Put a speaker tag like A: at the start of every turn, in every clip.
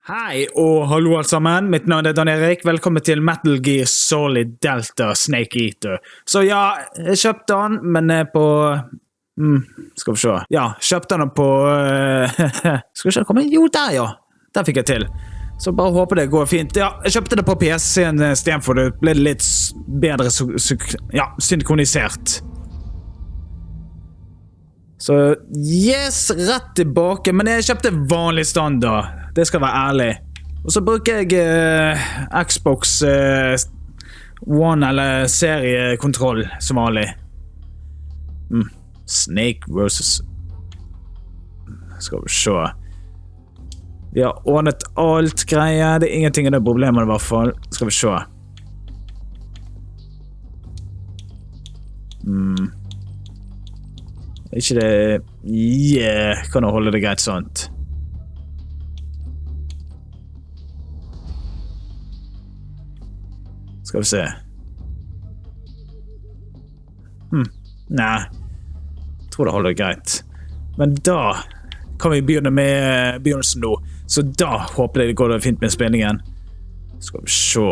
A: Hei og hallo alle sammen, mitt navn Dan-Erik, velkommen til Metal Gear Solid Delta Snake Eater. Så ja, jeg kjøpte den, men på... skal vi se. Ja, kjøpte den på... skal vi se, kom igjen? Jo, der ja. Der fikk jeg til. Så bare håper det går fint. Ja, jeg kjøpte det på PC-en i stedet for det ble litt bedre synkronisert. Så yes, rett tilbake, men jeg kjøpte vanlig standard. Det skal være ærlig. Og så bruker jeg Xbox One eller seriekontroll som vanlig. Snake versus... Skal vi se. Vi har ordnet alt greier. Det er ingenting av det problemet i hvert fall. Skal vi se. Ikke det... Yeah, kan du holde det greit sånt? Skal vi se. Nei. Jeg tror det holder greit. Men da kan vi begynne med begynnelsen nå. Så da håper jeg det går fint med spillingen. Skal vi se.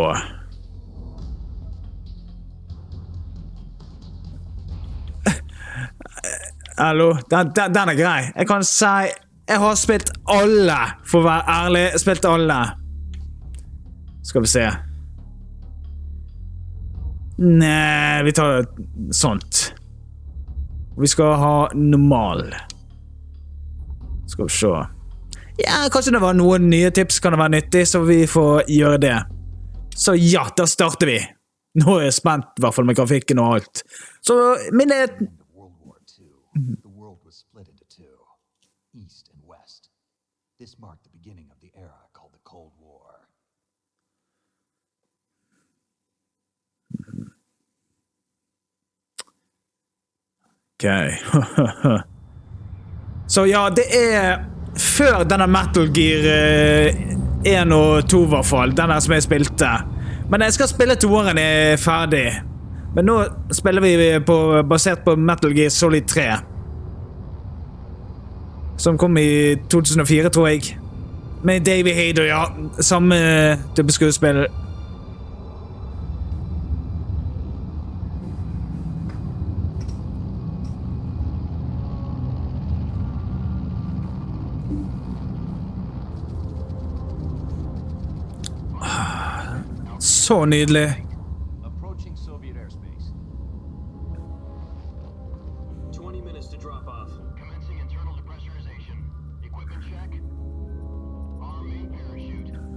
A: Hallo, den er grei. Jeg kan si, jeg har spilt alle, for å være ærlig, spilt alle. Skal vi se. Nei, vi tar sånt. Vi skal ha normal. Skal vi se. Ja, kanskje det var noen nye tips, kan det være nyttig, så vi får gjøre det. Så ja, da starter vi. Nå er jeg spent, i hvert fall med grafikken og alt. Så mine...
B: The world was split into two, east and west. This marked the beginning of the era called the Cold War.
A: Ok. Så ja, det er før denne Metal Gear 1 og 2 i hvert fall, denne som jeg spilte. Men jeg skal spille 2-åren er ferdig. Men nå spiller vi basert på Metal Gear Solid 3. Som kom i 2004, tror jeg. Med David Hayter, ja. Samme type skuespill. Så nydelig.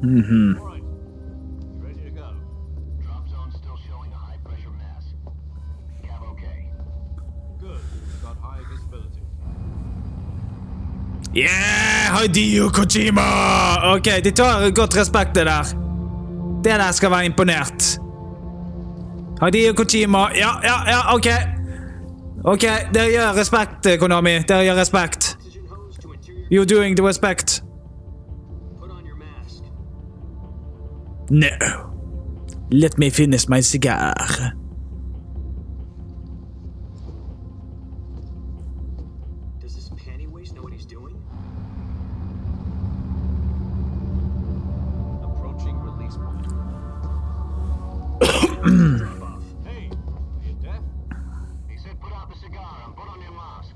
B: Ready to go. Drop zone still showing a high pressure mass. Cav okay. Good. Got high visibility.
A: Yeah! Hideo Kojima! Ok, de tar godt respekt det der. Det der skal være imponert. Hideo Kojima. Ja, ok. Ok, dere gjør respekt, Konami. Dere gjør respekt. You're doing the respect. No. Let me finish my cigar.
C: Does this panty waste know what he's doing?
B: Approaching release point. Hey, are you deaf? He said put out the cigar and put on your mask.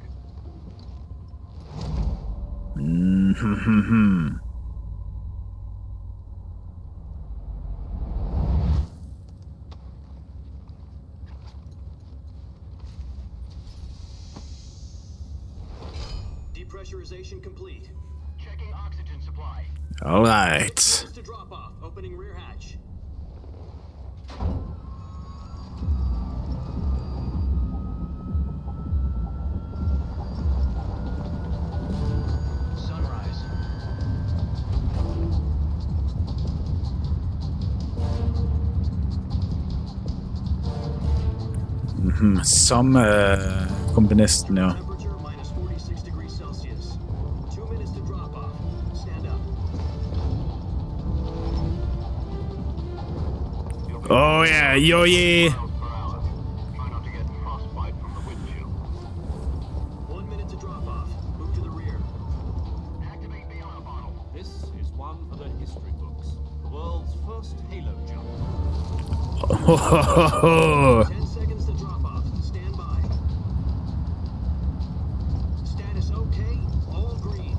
C: Depressurization complete.
B: Checking oxygen supply.
A: All right.
C: To drop off. Opening rear hatch.
B: Sunrise.
A: Samme komponisten, ja.
C: Temperature minus 46 degrees Celsius. 2 minutes to drop off. Stand up.
A: Oh yeah, yo yeah.
B: Try not to get frostbite from the windshield.
C: 1 minute to drop off. Move to the rear.
B: Activate the honor bottle.
D: This is one for the history.
C: history books. The world's first Halo jump. 10 seconds to drop off. Stand by. Status okay. All green.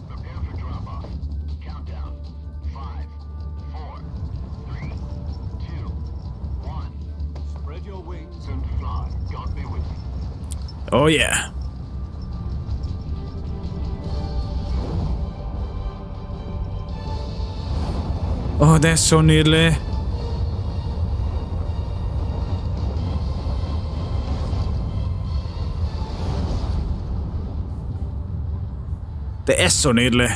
B: Prepare for drop-off. Countdown. 5, 4, 3, 2, 1.
C: Spread your wings
B: And fly. God be with you.
A: Oh yeah. Å, det er så nydelig. Det er så nydelig.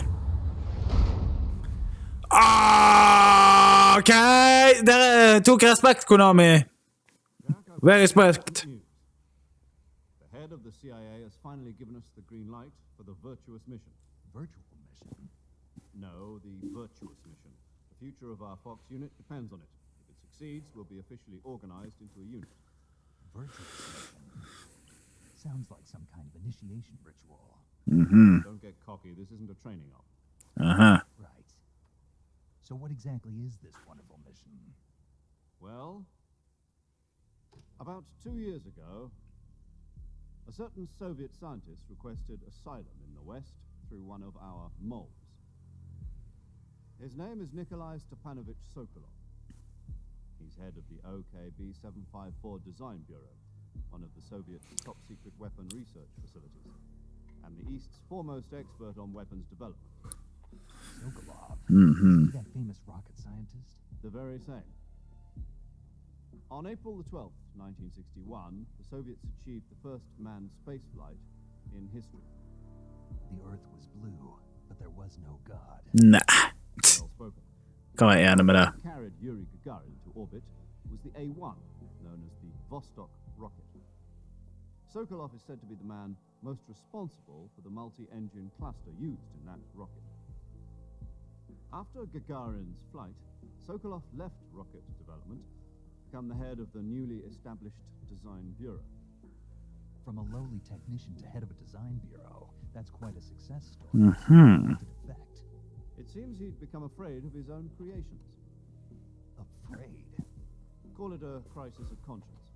A: OK! Dere tok respekt, Konami. Very respect.
D: The head of the CIA has finally given us the green light for the virtuous mission.
E: Virtual mission?
D: No, the virtuous mission. The future of our Fox unit depends on it. If it succeeds, we'll be officially organized into a unit.
E: Virtual mission? Sounds like some kind of initiation ritual.
D: Don't get cocky. This isn't a training op.
E: Right. So what exactly is this wonderful mission?
D: Well, about 2 years ago, a certain Soviet scientist requested asylum in the West through one of our moles. His name is Nikolai Stepanovich Sokolov. He's head of the OKB 754 Design Bureau, one of the Soviet's top-secret weapon research facilities, and the East's foremost expert on weapons development.
E: Sokolov?
A: Mm-hmm.
E: That famous rocket scientist?
D: The very same. On April the 12th, 1961, the Soviets achieved the first manned spaceflight in history.
E: The Earth was blue, but there was no God.
A: Nah.
D: Well spoken.
A: Kan være enig med det.
D: Carried Yuri Gagarin to orbit was the A-1, known as the Vostok rocket. Sokolov is said to be the man most responsible for the multi-engine cluster used in that rocket. After Gagarin's flight, Sokolov left rocket development to become the head of the newly established Design Bureau.
E: From a lowly technician to head of a design bureau, that's quite a success story.
A: Mhm.
E: To defect.
D: It seems he'd become afraid of his own creations.
E: Afraid.
D: Call it a crisis of conscience.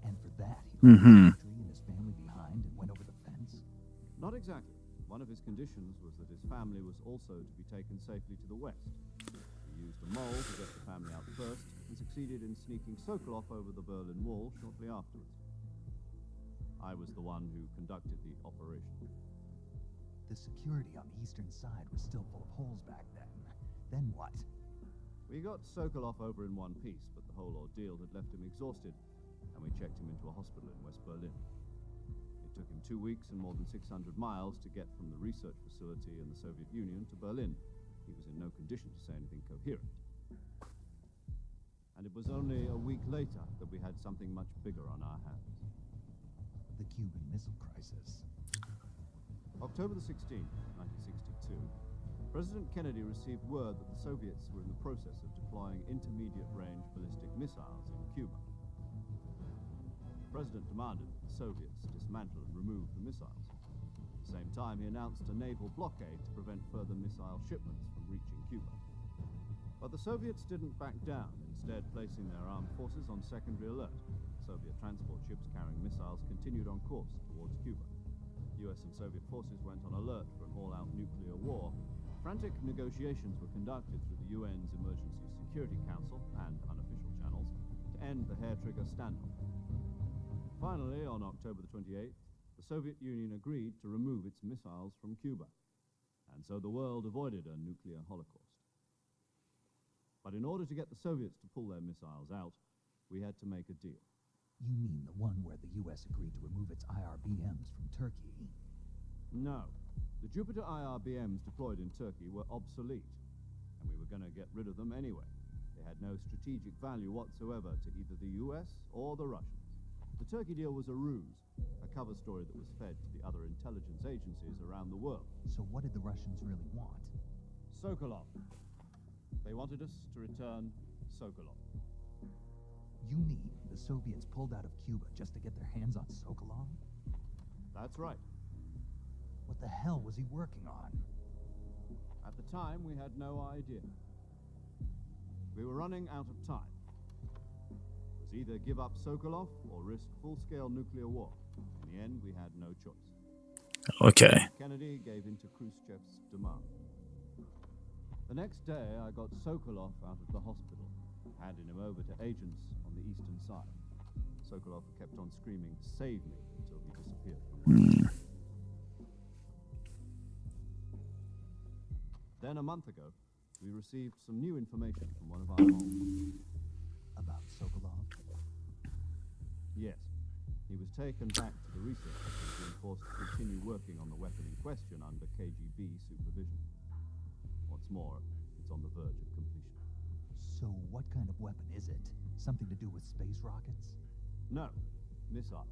E: And for that, he left his country and his family behind and went over the fence?
D: Not exactly. One of his conditions was that his family was also to be taken safely to the west. He used a mole to get the family out first and succeeded in sneaking Sokolov over the Berlin Wall shortly afterwards. I was the one who conducted the operation.
E: The security on the eastern side was still full of holes back then. Then what?
D: We got Sokolov over in one piece, but the whole ordeal had left him exhausted, and we checked him into a hospital in West Berlin. It took him 2 weeks and more than 600 miles to get from the research facility in the Soviet Union to Berlin. He was in no condition to say anything coherent. And it was only a week later that we had something much bigger on our hands.
E: The Cuban Missile Crisis.
D: October the 16th, 1962, President Kennedy received word that the Soviets were in the process of deploying intermediate-range ballistic missiles in Cuba. The President demanded that the Soviets dismantle and remove the missiles. At the same time, he announced a naval blockade to prevent further missile shipments from reaching Cuba. But the Soviets didn't back down, instead placing their armed forces on secondary alert. Soviet transport ships carrying missiles continued on course towards Cuba. US and Soviet forces went on alert for an all-out nuclear war. Frantic negotiations were conducted through the UN's Emergency Security Council and unofficial channels to end the hair-trigger standoff. Finally, on October the 28th, the Soviet Union agreed to remove its missiles from Cuba, and so the world avoided a nuclear holocaust. But in order to get the Soviets to pull their missiles out, we had to make a deal.
E: You mean the one where the U.S. agreed to remove its IRBMs from Turkey?
D: No. The Jupiter IRBMs deployed in Turkey were obsolete, and we were going to get rid of them anyway. They had no strategic value whatsoever to either the US or the Russians. The Turkey deal was a ruse, a cover story that was fed to the other intelligence agencies around the world.
E: So what did the Russians really want?
D: Sokolov. They wanted us to return Sokolov.
E: You mean the Soviets pulled out of Cuba just to get their hands on Sokolov?
D: That's right.
E: What the hell was he working on?
D: At the time, we had no idea. We were running out of time. It was either give up Sokolov or risk full-scale nuclear war. In the end, we had no choice.
A: Okay.
D: Kennedy gave in to Khrushchev's demand. The next day, I got Sokolov out of the hospital, handing him over to agents on the eastern side. Sokolov kept on screaming, "Save me," until he disappeared from the hospital. Then a month ago, we received some new information from one of our moles.
E: About Sokolov?
D: Yes. He was taken back to the research and being forced to continue working on the weapon in question under KGB supervision. What's more, it's on the verge of completion.
E: So what kind of weapon is it? Something to do with space rockets?
D: No, missiles.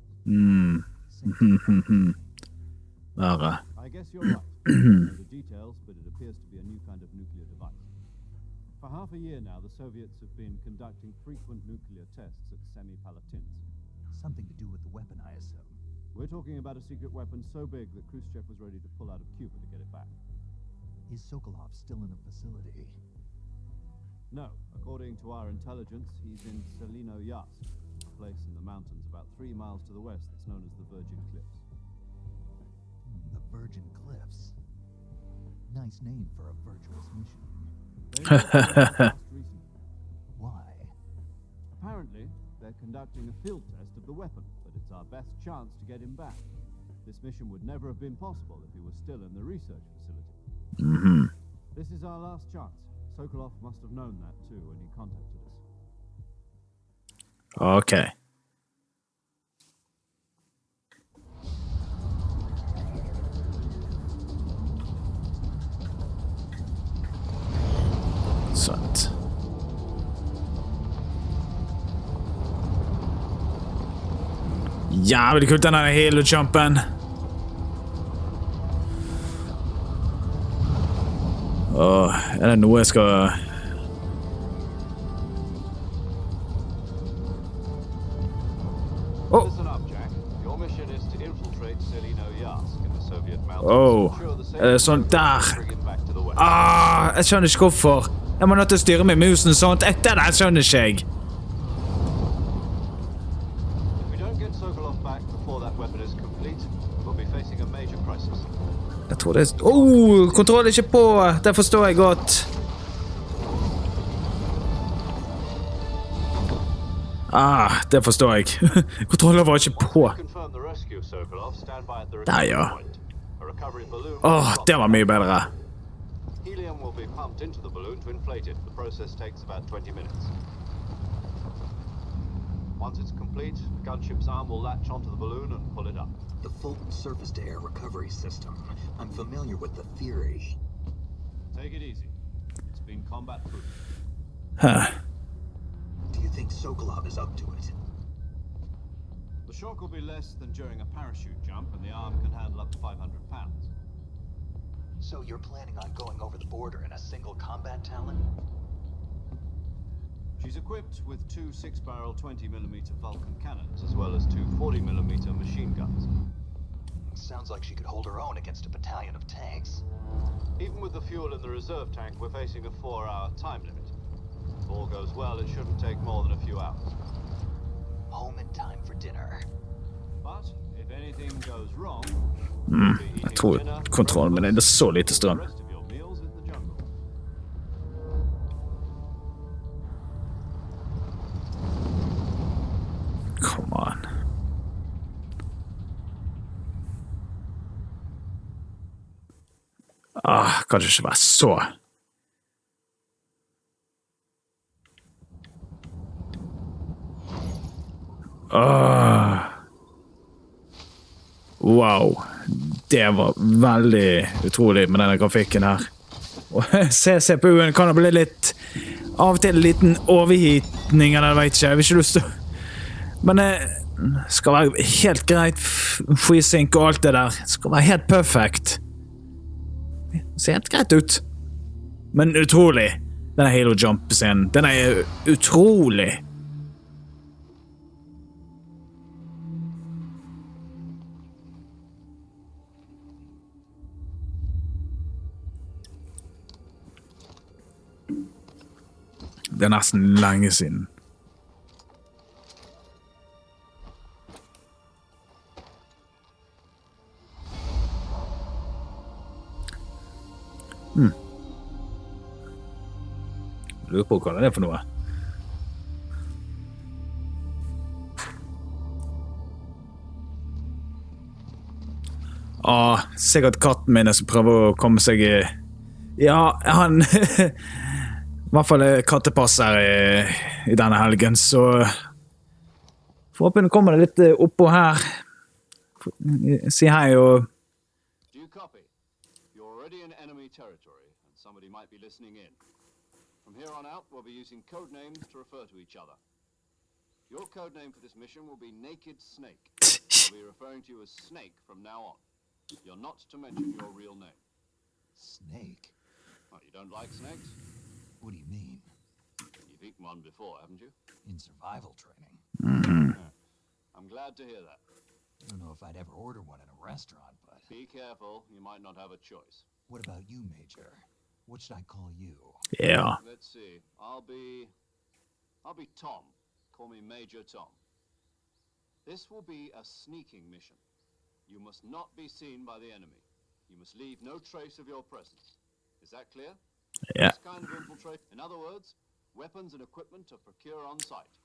A: Bare.
D: I guess you're right. I don't know the details, but it appears to be a new kind of nuclear device. For half a year now, the Soviets have been conducting frequent nuclear tests at Semipalatinsk.
E: Something to do with the weapon, I assume.
D: We're talking about a secret weapon so big that Khrushchev was ready to pull out of Cuba to get it back.
E: Is Sokolov still in the facility?
D: No, according to our intelligence, he's in Selino-Yatsk, a place in the mountains about 3 miles to the west that's known as the Virgin Cliffs.
E: The Virgin Cliffs. Nice name for a virtuous mission.
D: They were just recently.
E: Why?
D: Apparently, they're conducting a field test of the weapon, but it's our best chance to get him back. This mission would never have been possible if he was still in the research facility. This is our last chance. Sokolov must have known that too when he contacted us.
A: Okay. Sant. Jævlig kult, den her halo-jumpen. Er det noe jeg skal...
D: Listen up, Jack. Your mission is to infiltrate Selino-Yatsk in the Soviet mountains.
A: Er det sånn der? Jeg skjønner ikke hvorfor. Jeg må nødt til å styre med musen sånt. Etter det skjønner ikke jeg.
D: If we don't get Sokolov back before that weapon is complete, we'll be facing a major crisis.
A: Jeg tror det er... kontroll er ikke på. Det forstår jeg godt. Det forstår jeg. Kontrollen var ikke på. Der, ja. Det var mye bedre.
D: Helium will be pumped into the balloon to inflate it. The process takes about 20 minutes. Once it's complete, the gunship's arm will latch onto the balloon and pull it up.
C: The Fulton surface-to-air recovery system. I'm familiar with the theory.
D: Take it easy. It's been combat-proof.
C: Do you think Sokolov is up to it?
D: The shock will be less than during a parachute jump, and the arm can handle up to 500 pounds.
C: So you're planning on going over the border in a single combat Talon?
D: She's equipped with 2 6-barrel 20mm Vulcan cannons, as well as 2 40mm machine guns.
C: Sounds like she could hold her own against a battalion of tanks.
D: Even with the fuel in the reserve tank, we're facing a 4-hour time limit. If all goes well, it shouldn't take more than a few hours.
C: Home in time for dinner.
D: But if anything goes wrong,
A: Jeg tror kontrollen med det er så lite stund.
D: rest of your meals in the jungle.
A: Come on. Kan det ikke være så... Wow. Det var veldig utrolig med denne grafikken her. Og CPU-en kan bli litt... Av og til en liten overhitning, eller jeg vet ikke. Jeg vil ikke lyst til... Men det skal være helt greit. FreeSync og alt det der. Det skal være helt perfekt. Det ser helt greit ut. Men utrolig. Denne Halo Jump-scenen. Den er utrolig. Det nesten lenge siden. Lurer på hva det for noe. Sikkert katten min som prøver å komme seg i... Ja, han... I hvert fall kattepass her i denne helgen, så... Forhåpentlig kommer det litt oppå her. Si hei og...
D: Do you copy? You're already in enemy territory, and somebody might be listening in. From here on out, we'll be using code names to refer to each other. Your code name for this mission will be Naked Snake. I'll be referring to you as Snake from now on. You're not to mention your real name.
E: Snake?
D: Oh, you don't like snakes?
E: What do you mean?
D: You've eaten one before, haven't you?
E: In survival training?
D: I'm glad to hear that.
E: I don't know if I'd ever order one in a restaurant, but...
D: Be careful, you might not have a choice.
E: What about you, Major? What should I call you?
A: Ja.
D: Let's see. I'll be Tom. Call me Major Tom. This will be a sneaking mission. You must not be seen by the enemy. You must leave no trace of your presence. Is that clear?
A: Ja.
D: This kind of infiltrate. In other words, weapons and equipment to procure on site.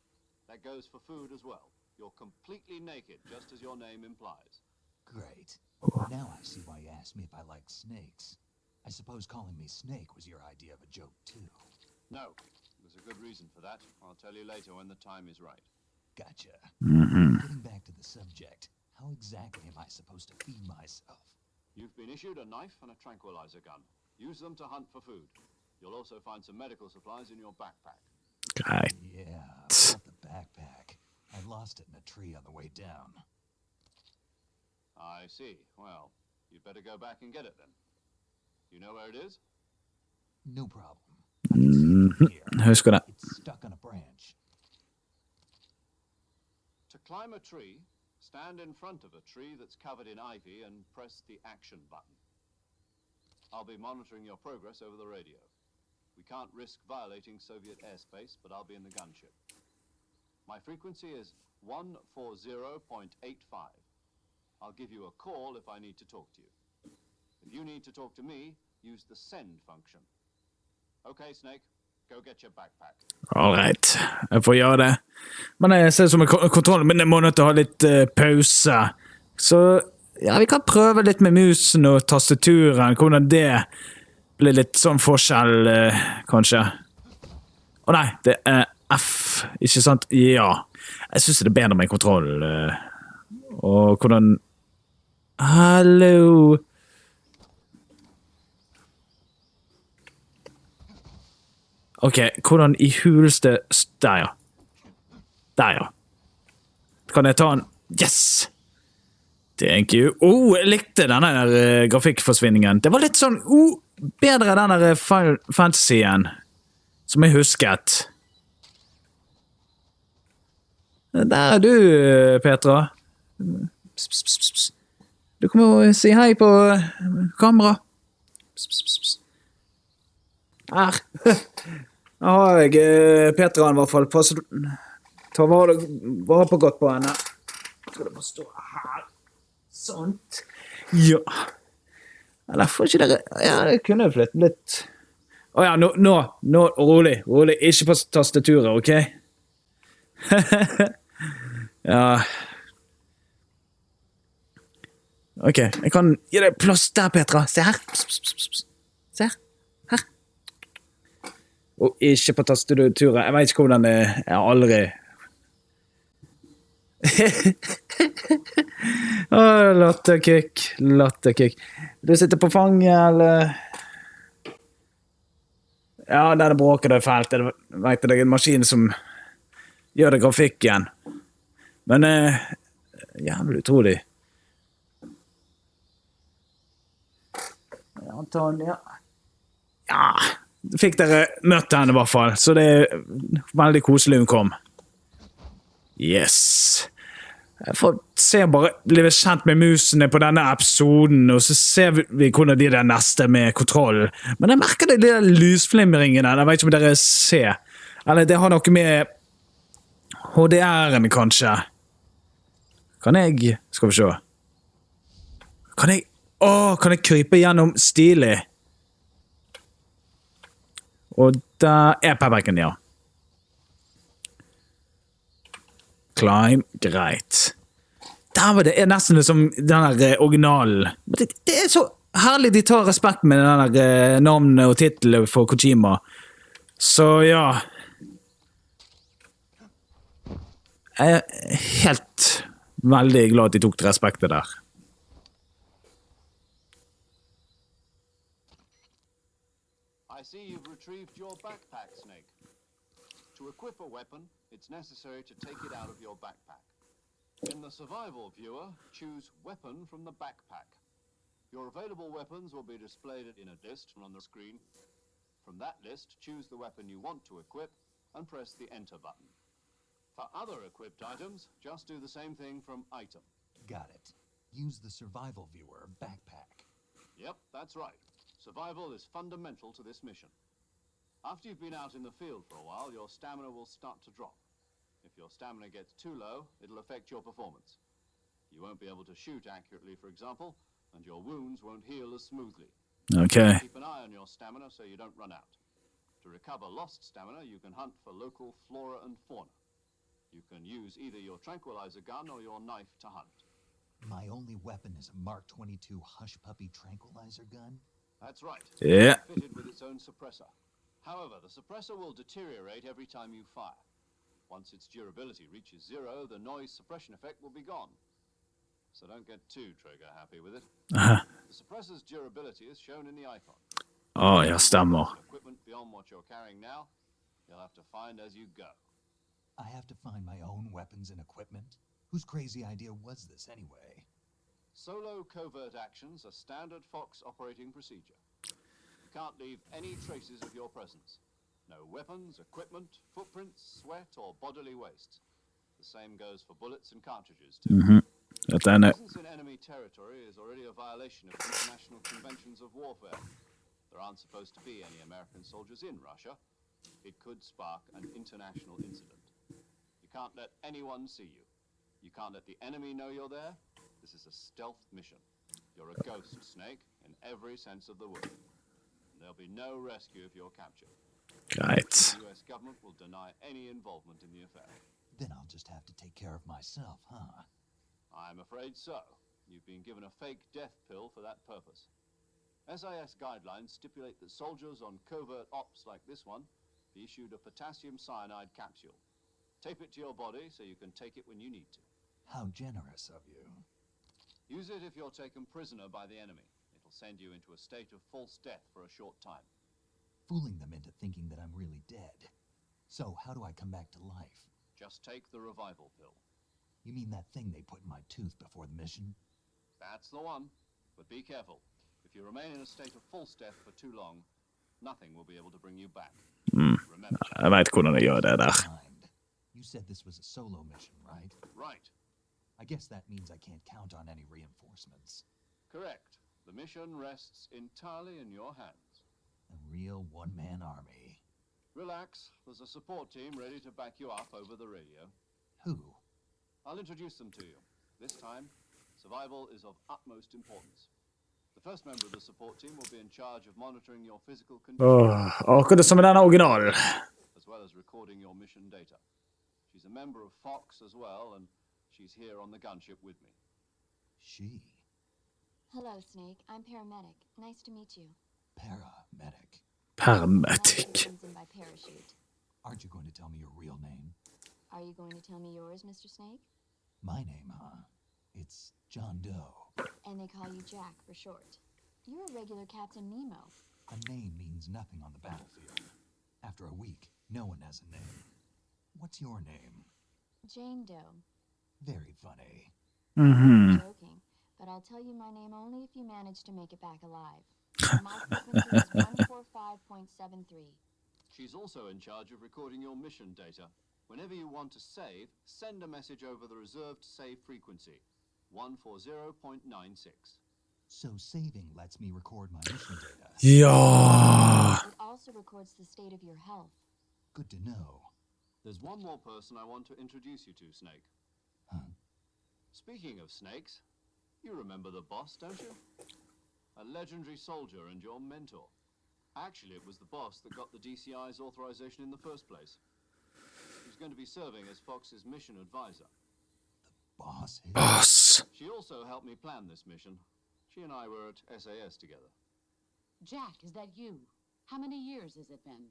D: That goes for food as well. You're completely naked, just as your name implies.
E: Great. Now I see why you asked me if I like snakes. I suppose calling me Snake was your idea of a joke, too.
D: No, there's a good reason for that. I'll tell you later when the time is right.
E: Gotcha. Getting back to the subject, how exactly am I supposed to feed myself?
D: You've been issued a knife and a tranquilizer gun. Use them to hunt for food. You'll also find some medical supplies in your backpack.
A: Greit.
E: Yeah, about the backpack. I lost it in a tree on the way down.
D: I see. Well, you'd better go back and get it then. You know where it is?
E: No problem. Here.
A: Husker det.
E: It's stuck on a branch.
D: To climb a tree, stand in front of a tree that's covered in ivy and press the action button. I'll be monitoring your progress over the radio. We can't risk violating Soviet airspace, but I'll be in the gunship. My frequency is 140.85. I'll give you a call if I need to talk to you. If you need to talk to me, use the send function. Okay, Snake, go get your backpack.
A: All right, jeg får gjøre det. Men jeg ser som en kontroll, men jeg må nødt til å ha litt pause. Så ja, vi kan prøve litt med musen og tastaturen, hvordan det blir litt sånn forskjell, kanskje. Å nei, det er F, ikke sant? Ja, jeg synes det er bedre med kontroll. Og hvordan... Hallo... Ok, hvordan i huleste... Der, ja. Der, ja. Kan jeg ta en... Yes! Thank you. Jeg likte denne der grafikkforsvinningen. Det var litt sånn... bedre denne der fantasyen. Som jeg husket. Der er du, Petra. Du kommer å si hei på kamera. Her. Nå har jeg Petra i hvert fall. Ta vare på godt på henne. Skal det bare stå her. Sånt. Ja. Eller får ikke dere... Ja, det kunne jeg flytte litt. Åja, nå, rolig. Ikke på tastaturet, ok? Ja. Ok, jeg kan gi deg plass der, Petra. Se her. Se her. Her. Og ikke på tastaturet. Jeg vet ikke hvordan det er. Jeg har aldri... Latterkick. Du sitter på fanget, eller... Ja, der bråker det fælt. Jeg vet det er en maskin som gjør det grafikken. Men, jævlig utrolig. Antonia. Ja, fikk dere møtt henne i hvert fall, så det er veldig koselig hun kom. Yes. Jeg får se bare bli kjent med musene på denne episoden, og så ser vi hvordan de der neste med kontroll. Men jeg merker det de der lysflimmeringene, jeg vet ikke om dere ser. Eller det har noe med HDR-en, kanskje. Kan jeg... Skal vi se. Kan jeg krype gjennom stilig? Og der er pepperken, ja. Climb, greit. Der var det nesten som den der originalen. Men det er så herlig de tar respekt med den der navnet og titlet for Kojima. Så ja. Jeg er helt veldig glad at de tok til respektet der.
D: I see you've retrieved your backpack, Snake. To equip a weapon, it's necessary to take it out of your backpack. In the survival viewer, choose weapon from the backpack. Your available weapons will be displayed in a list on the screen. From that list, choose the weapon you want to equip and press the enter button. For other equipped items, just do the same thing from item.
E: Got it. Use the survival viewer backpack.
D: Yep, that's right. Survival is fundamental to this mission. After you've been out in the field for a while, your stamina will start to drop. If your stamina gets too low, it'll affect your performance. You won't be able to shoot accurately, for example, and your wounds won't heal as smoothly.
A: Okay.
D: Keep an eye on your stamina so you don't run out. To recover lost stamina, you can hunt for local flora and fauna. You can use either your tranquilizer gun or your knife to hunt.
E: My only weapon is a Mark 22 Hush Puppy tranquilizer gun?
D: That's right.
A: Yeah.
D: Fitted with its own suppressor. However, the suppressor will deteriorate every time you fire. Once its durability reaches 0, the noise suppression effect will be gone. So don't get too trigger happy with it. The suppressor's durability is shown in the icon.
A: Ja, stemmer.
D: Equipment beyond what you're carrying now, you'll have to find as you go.
E: I have to find my own weapons and equipment? Whose crazy idea was this anyway?
D: Solo covert actions are standard Fox operating procedure. You can't leave any traces of your presence. No weapons, equipment, footprints, sweat, or bodily waste. The same goes for bullets and cartridges, too. Presence in enemy territory is already a violation of international conventions of warfare. There aren't supposed to be any American soldiers in Russia. It could spark an international incident. You can't let anyone see you. You can't let the enemy know you're there. This is a stealth mission. You're a ghost, Snake, in every sense of the word. And there'll be no rescue if you're captured.
A: Right.
D: The US government will deny any involvement in the affair.
E: Then I'll just have to take care of myself, huh?
D: I'm afraid so. You've been given a fake death pill for that purpose. SIS guidelines stipulate that soldiers on covert ops like this one be issued a potassium cyanide capsule. Tape it to your body so you can take it when you need to.
E: How generous of you.
D: Use it if you're taken prisoner by the enemy. It'll send you into a state of false death for a short time.
E: Fooling them into thinking that I'm really dead. So how do I come back to life?
D: Just take the revival pill.
E: You mean that thing they put in my tooth before the mission?
D: That's the one. But be careful. If you remain in a state of false death for too long, nothing will be able to bring you back. Remember.
A: Jeg vet hvordan jeg gjør det der.
E: Mind. You said this was a solo mission, right?
D: Right.
E: I guess that means I can't count on any reinforcements.
D: Correct. The mission rests entirely in your hands.
E: A real one-man army.
D: Relax. There's a support team ready to back you up over the radio.
E: Who?
D: I'll introduce them to you. This time, survival is of utmost importance. The first member of the support team will be in charge of monitoring your physical condition,
A: Akkurat som i denne originalen.
D: as well as recording your mission data. She's a member of Fox as well, and she's here on the gunship with me.
E: She.
F: Hello, Snake. I'm paramedic. Nice to meet you.
E: Paramedic.
A: Paramedic.
F: Comes in by parachute.
E: Aren't you going to tell me your real name?
F: Are you going to tell me yours, Mr. Snake?
E: My name, huh? It's John Doe.
F: And they call you Jack for short. You're a regular Captain Nemo.
E: A name means nothing on the battlefield. After a week, no one has a name. What's your name?
F: Jane Doe.
E: Very funny.
F: I'm joking, but I'll tell you my name only if you manage to make it back alive. My frequency is 145.73.
D: She's also in charge of recording your mission data. Whenever you want to save, send a message over the reserved save frequency, 140.96.
E: So saving lets me record my mission data.
A: Ja.
F: It also records the state of your health.
E: Good to know.
D: There's one more person I want to introduce you to, Snake.
E: Huh?
D: Speaking of snakes, you remember the boss, don't you? A legendary soldier and your mentor. Actually, it was the boss that got the DCI's authorization in the first place. He's going to be serving as Fox's mission advisor.
E: Boss is...
A: Boss.
D: She also helped me plan this mission. She and I were at SAS together.
G: Jack, is that you? How many years has it been?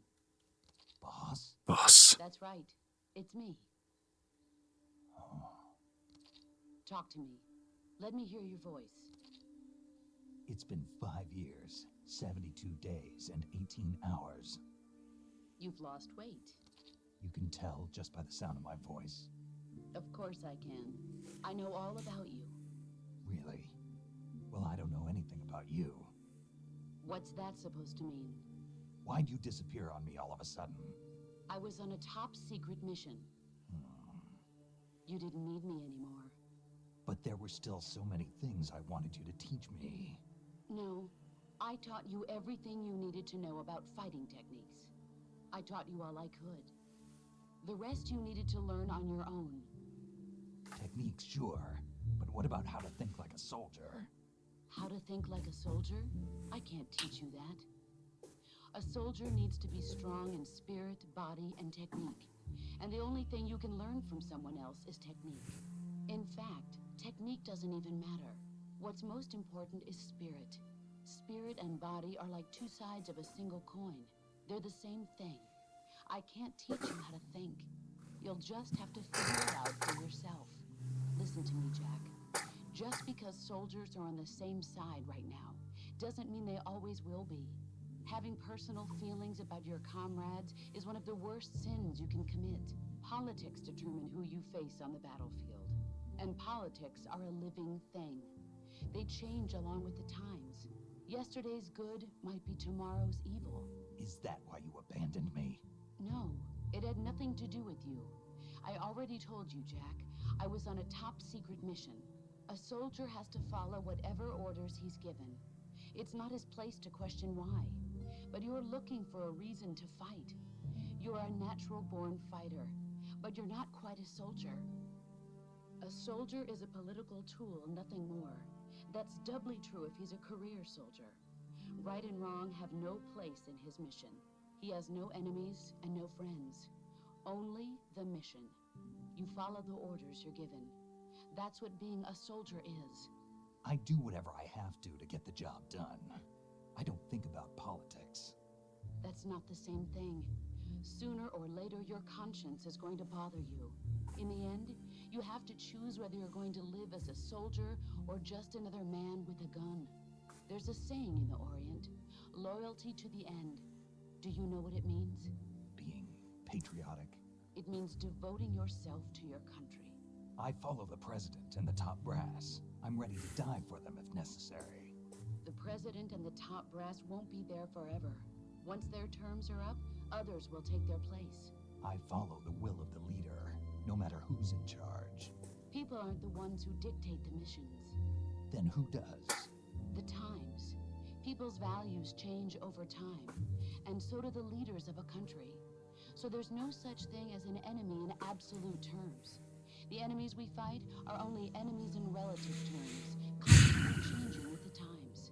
E: Boss?
A: Boss.
G: That's right. It's me. Talk to me. Let me hear your voice.
E: It's been 5 years, 72 days, and 18 hours.
G: You've lost weight.
E: You can tell just by the sound of my voice.
G: Of course I can. I know all about you.
E: Really? Well, I don't know anything about you.
G: What's that supposed to mean?
E: Why'd you disappear on me all of a sudden?
G: I was on a top secret mission. You didn't need me anymore.
E: But there were still so many things I wanted you to teach me.
G: No, I taught you everything you needed to know about fighting techniques. I taught you all I could. The rest you needed to learn on your own.
E: Techniques, sure. But what about how to think like a soldier?
G: How to think like a soldier? I can't teach you that. A soldier needs to be strong in spirit, body, and technique. And the only thing you can learn from someone else is technique. In fact, technique doesn't even matter. What's most important is spirit. Spirit and body are like two sides of a single coin. They're the same thing. I can't teach you how to think. You'll just have to figure it out for yourself. Listen to me, Jack. Just because soldiers are on the same side right now doesn't mean they always will be. Having personal feelings about your comrades is one of the worst sins you can commit. Politics determine who you face on the battlefield. And politics are a living thing. They change along with the times. Yesterday's good might be tomorrow's evil.
E: Is that why you abandoned me?
G: No, it had nothing to do with you. I already told you, Jack. I was on a top secret mission. A soldier has to follow whatever orders he's given. It's not his place to question why. But you're looking for a reason to fight. You're a natural-born fighter, but you're not quite a soldier. A soldier is a political tool, nothing more. That's doubly true if he's a career soldier. Right and wrong have no place in his mission. He has no enemies and no friends. Only the mission. You follow the orders you're given. That's what being a soldier is.
E: I do whatever I have to get the job done. I don't think about politics.
G: That's not the same thing. Sooner or later, your conscience is going to bother you. In the end, you have to choose whether you're going to live as a soldier or just another man with a gun. There's a saying in the Orient, loyalty to the end. Do you know what it means?
E: Being patriotic.
G: It means devoting yourself to your country.
E: I follow the president and the top brass. I'm ready to die for them if necessary.
G: The president and the top brass won't be there forever. Once their terms are up, others will take their place.
E: I follow the will of the leader, no matter who's in charge.
G: People aren't the ones who dictate the missions.
E: Then who does?
G: The times. People's values change over time, and so do the leaders of a country. So there's no such thing as an enemy in absolute terms. The enemies we fight are only enemies in relative terms, constantly changing with the times.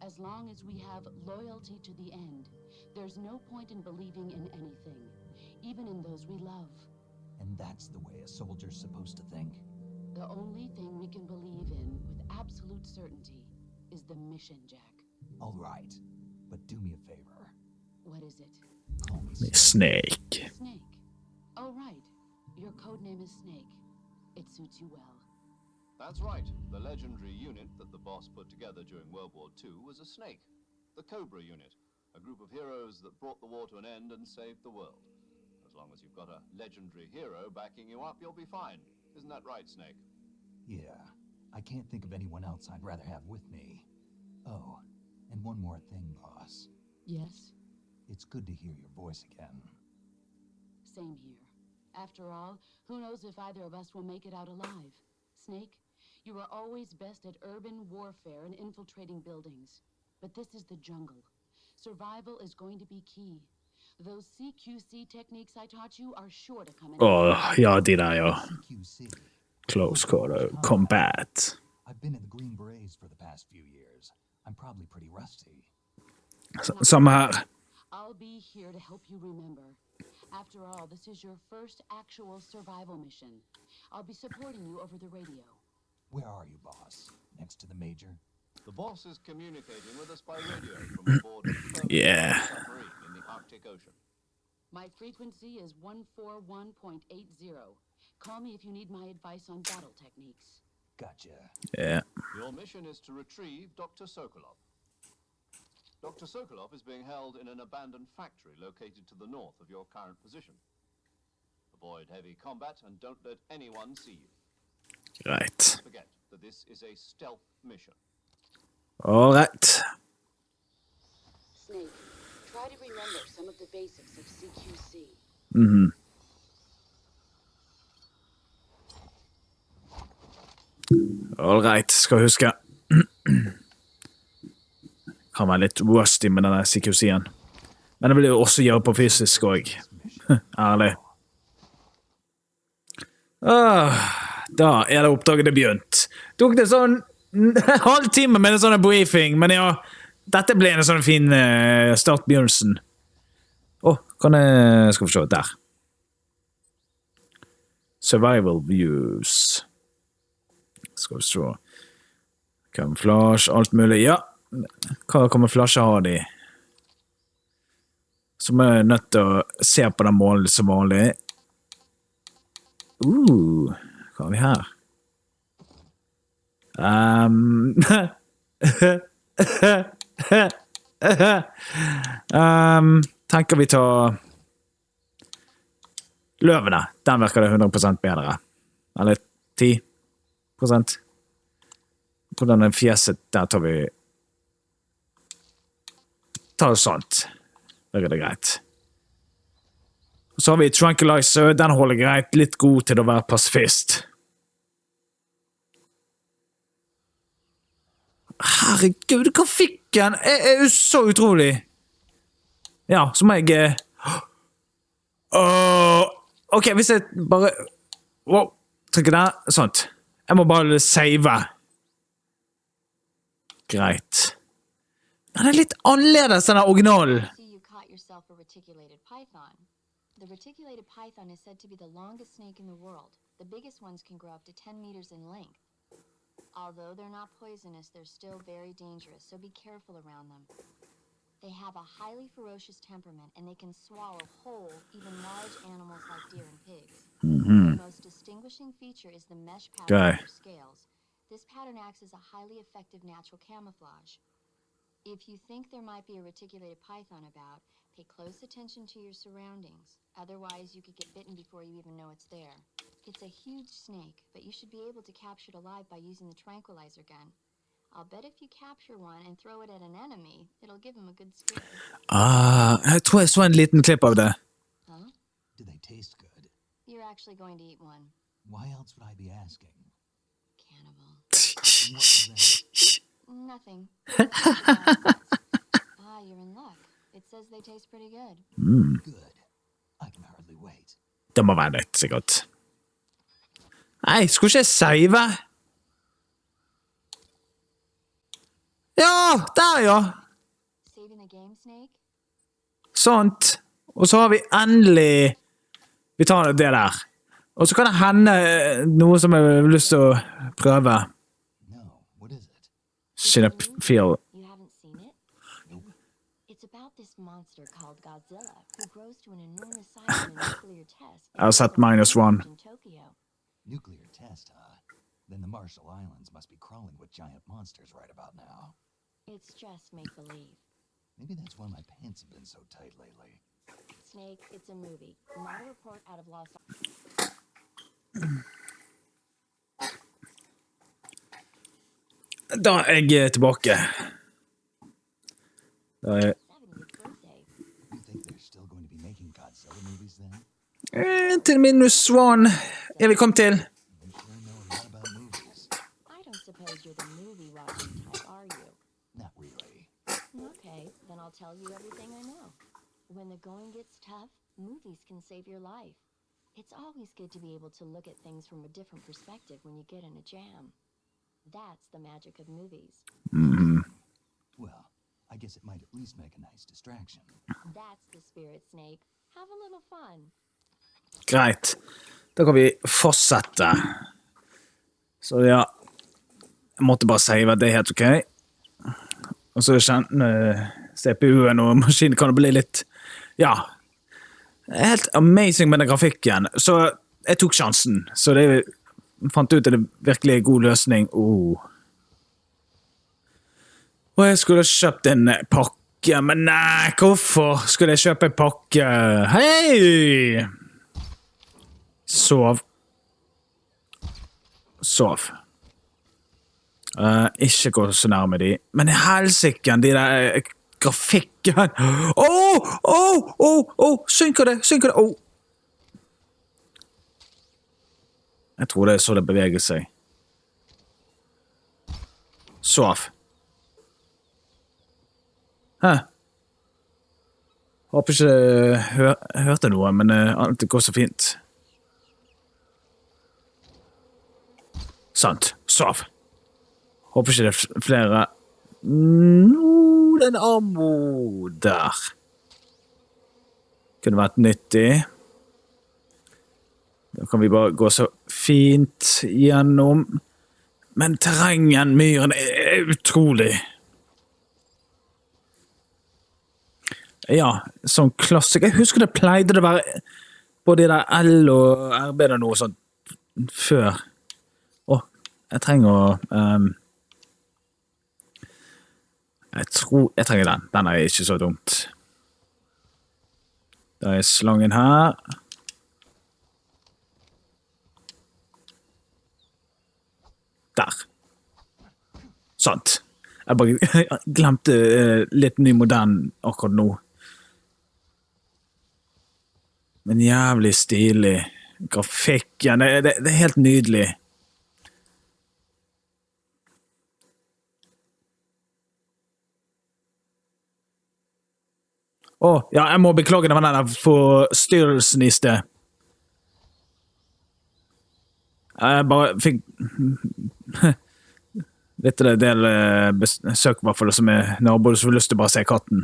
G: As long as we have loyalty to the end, there's no point in believing in anything, even in those we love.
E: And that's the way a soldier's supposed to think?
G: The only thing we can believe in with absolute certainty is the mission, Jack.
E: All right, but do me a favor.
G: What is it?
E: Call me
A: Snake.
G: Snake. Oh, right. Your codename is Snake. It suits you well.
D: That's right. The legendary unit that the boss put together during World War II was a snake. The Cobra unit. A group of heroes that brought the war to an end and saved the world. As long as you've got a legendary hero backing you up, you'll be fine. Isn't that right, Snake?
E: Yeah, I can't think of anyone else I'd rather have with me. Oh, and one more thing, boss.
G: Yes?
E: It's good to hear your voice again.
G: Same here. After all, who knows if either of us will make it out alive? Snake, you are always best at urban warfare and infiltrating buildings. But this is the jungle. Survival is going to be key. Those CQC techniques I taught you are sure to come in.
A: Ja, de der, ja.
E: CQC.
A: Close quarter combat.
E: I've been in the Green Berets for the past few years. I'm probably pretty rusty.
A: Samme her.
G: I'll be here to help you remember. After all, this is your first actual survival mission. I'll be supporting you over the radio.
E: Where are you, boss? Next to the major?
D: The boss is communicating with us by radio from aboard a
A: Yeah.
D: submarine in the Arctic Ocean.
G: My frequency is 141.80. Call me if you need my advice on battle techniques.
E: Gotcha.
A: Ja.
D: Your mission is to retrieve Dr. Sokolov. Dr. Sokolov is being held in an abandoned factory located to the north of your current position. Avoid heavy combat and don't let anyone see you.
A: Greit.
D: Don't forget that this is a stealth mission.
A: Alright.
G: Snake, try to remember some of the basics of CQC.
A: Alright, skal huske. Kan være litt rusty med denne CQC-en. Men det vil jo også gjøre på fysisk også. Ærlig. Da er det oppdraget det begynt. Tok det sånn halv time med en sånn briefing, men ja, dette ble en sånn fin start begynnelsen. Kan jeg skal få se der. Survival views. Skal vi se. Camouflage, alt mulig. Ja, hva camouflage har de? Så må jeg nødt til å se på den målen som vanlig. Hva har vi her? Tenker vi tar løvene. Den virker det 100% bedre. Eller 10%. Hvordan er fjeset? Der tar vi tar sånt. Det er det greit. Så har vi Tranquilizer. Den holder greit. Litt god til å være pasifist. Herregud, hva fikk han? Er jo så utrolig. Ja, så må jeg... Ok, hvis jeg bare... Wow, trykker der. Sånt. Jeg må bare save. Greit. Den er litt annerledes enn den originalen.
F: See, you caught yourself a reticulated python. The reticulated python is said to be the longest snake in the world. The biggest ones can grow up to 10 meters in length. Although they're not poisonous, they're still very dangerous, so be careful around them. They have a highly ferocious temperament, and they can swallow whole, even large animals like deer and pigs. The most distinguishing feature is the mesh pattern on their scales. This pattern acts as a highly effective natural camouflage. If you think there might be a reticulated python about, pay close attention to your surroundings. Otherwise, you could get bitten before you even know it's there. It's a huge snake, but you should be able to capture it alive by using the tranquilizer gun. I'll bet if you capture one and throw it at an enemy, it'll give him a good scare.
A: Jeg tror jeg så en liten klipp av det.
F: Huh?
E: Do they taste good?
F: You're actually going to eat one.
E: Why else would I be asking?
F: Cannibal.
E: What was that?
F: Nothing. You're in luck. It says they taste pretty good.
E: Good. I can hardly wait.
A: Det må være nødt, sikkert. Nei, skulle ikke jeg save? Ja, der ja!
F: Saving the game, Snake?
A: Sånt. Og så har vi endelig... Vi tar det der. Og så kan det hende noe som jeg har lyst til å prøve.
E: No, what is it?
A: Should I feel...
F: You haven't seen it?
E: Nope.
F: It's about this monster called Godzilla, who grows to an enormous size in a nuclear test.
A: I was at -1.
F: In Tokyo.
E: Nuclear test, huh? Then the Marshall Islands must be crawling with giant monsters right about now.
F: It's just make-believe.
E: Maybe that's why my pants have been so tight lately.
F: Snake, it's a movie, not a report out of Los
A: Da er jeg tilbake. Da er...
F: 70th birthday.
E: You think they're still going to be making Godzilla movies then?
A: Til -1 er vi kommet til.
E: You sure know a lot about movies.
F: I don't suppose you're the movie-watching type, are you?
E: Not really.
F: Okay, then I'll tell you everything I know. When the going gets tough, movies can save your life. It's always good to be able to look at things from a different perspective when you get in a jam. That's the magic of movies.
E: Well, I guess it might at least make a nice distraction.
F: That's the spirit, Snake. Have a little fun.
A: Greit. Da kan vi fortsette. Så ja, jeg måtte bare si at det er helt ok. Og så kjenner CPU-en og maskinen kan det bli litt, ja, helt amazing med den grafikken. Så jeg tok sjansen. Så det fant ut at det virkelig er en god løsning. Og jeg skulle kjøpt en pakke, men nei, hvorfor skulle jeg kjøpe en pakke? Hei! Sov. Ikke gå så nærme de. Men i helsikken, de der grafikken. Synker det. Jeg tror det er så det beveger seg. Sov. Håper ikke hørte noe, men alt går så fint. Sant, sov. Håper ikke det er flere. Den ammo der. Kunne vært nyttig. Da kan vi bare gå så fint gjennom. Men terrengen, myren, er utrolig. Ja, sånn klassisk. Jeg husker det pleide det å være både der L og RB og noe sånt før. Jeg trenger å jeg tror jeg trenger den. Den er ikke så dumt. Da er slangen her. Der. Sant. Jeg bare glemte litt ny modern akkurat nå. Men jævlig stilig. Grafikken, det er helt nydelig. Ja, jeg må beklage det med denne forstyrrelsen i sted. Jeg bare fikk litt av det del besøk i hvert fall som er naboer som har lyst til å bare se katten.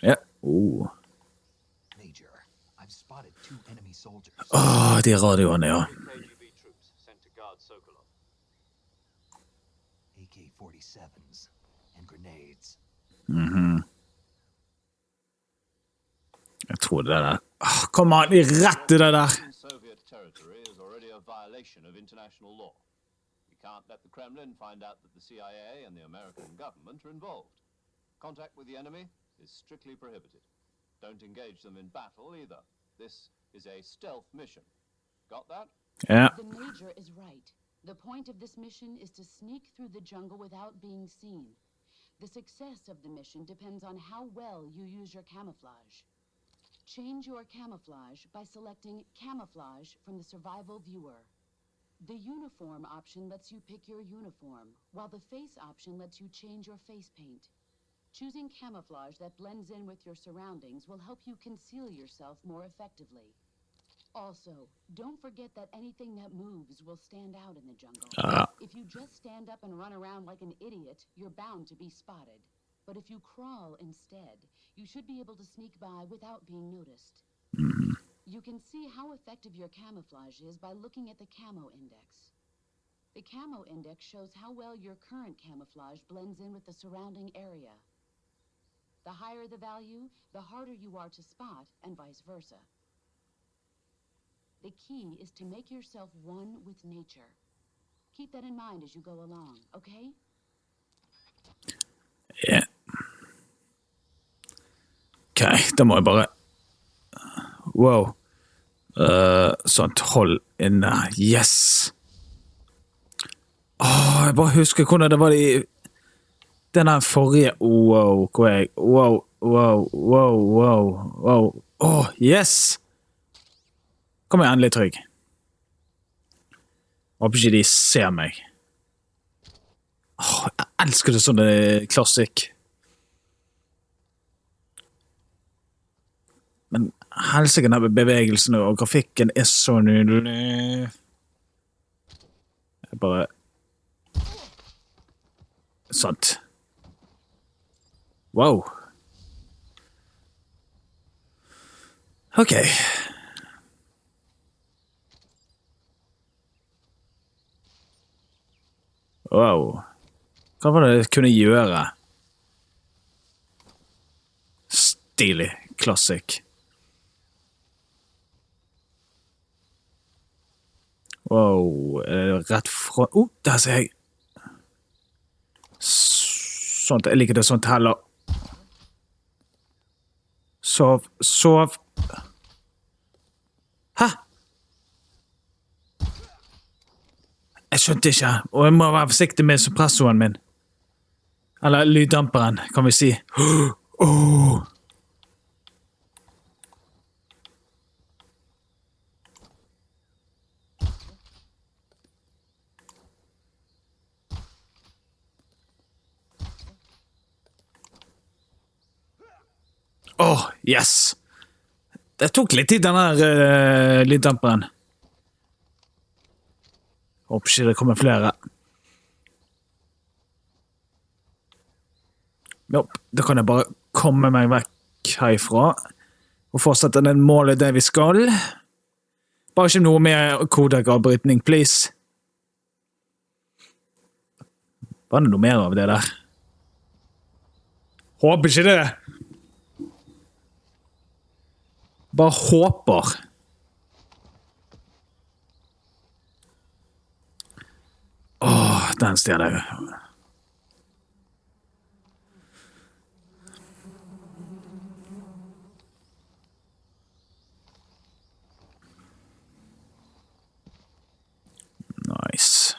A: Ja.
E: Major, I've spotted 2 enemy soldiers.
A: De radioene, ja.
E: AK-47s and grenades.
A: Jeg tror det der. Kom an, rett i det der.
D: Soviet territory is already a violation of international law. We can't let the Kremlin find out that the CIA and the American government are involved. Contact with the enemy is strictly prohibited. Don't engage them in battle either. This is a stealth mission. Got that?
A: Ja.
G: The Major is right. The point of this mission is to sneak through the jungle without being seen. The success of the mission depends on how well you use your camouflage. Change your camouflage by selecting Camouflage from the Survival Viewer. The Uniform option lets you pick your uniform, while the Face option lets you change your face paint. Choosing camouflage that blends in with your surroundings will help you conceal yourself more effectively. Also, don't forget that anything that moves will stand out in the jungle. If you just stand up and run around like an idiot, you're bound to be spotted. But if you crawl instead, you should be able to sneak by without being noticed. You can see how effective your camouflage is by looking at the camo index. The camo index shows how well your current camouflage blends in with the surrounding area. The higher the value, the harder you are to spot, and vice versa. The key is to make yourself one with nature. Keep that in mind as you go along, okay?
A: Ja. Ok, da må jeg bare... Wow. Sånt, hold inne. Yes! Jeg bare husker hvordan det var i... Den her forrige... Wow, hvor er jeg? Wow. Yes! Kom jeg endelig trygg. Håper ikke de ser meg. Jeg elsker det sånne klassik. Men helsike med bevegelsene og grafikken er så nydelig. Jeg bare... Sant. Wow. Ok. Wow. Hva var det jeg kunne gjøre? Stilig. Klassik. Wow. Rett fra... der ser jeg. Sånt. Jeg liker det sånt heller. Sov. Sov. Hæ? Jeg skjønte ikke, og jeg må være forsiktig med suppressoren min. Eller lyddamperen, kan vi si. Oh. Yes! Det tok litt tid, den her lyddamperen. Håper ikke det kommer flere. Jopp, da kan jeg bare komme meg vekk herfra og fortsette den målet det vi skal. Bare ikke noe mer kodekavbrytning, please. Var det noe mer av det der? Håper ikke det. Bare håper. Den steder. Nice.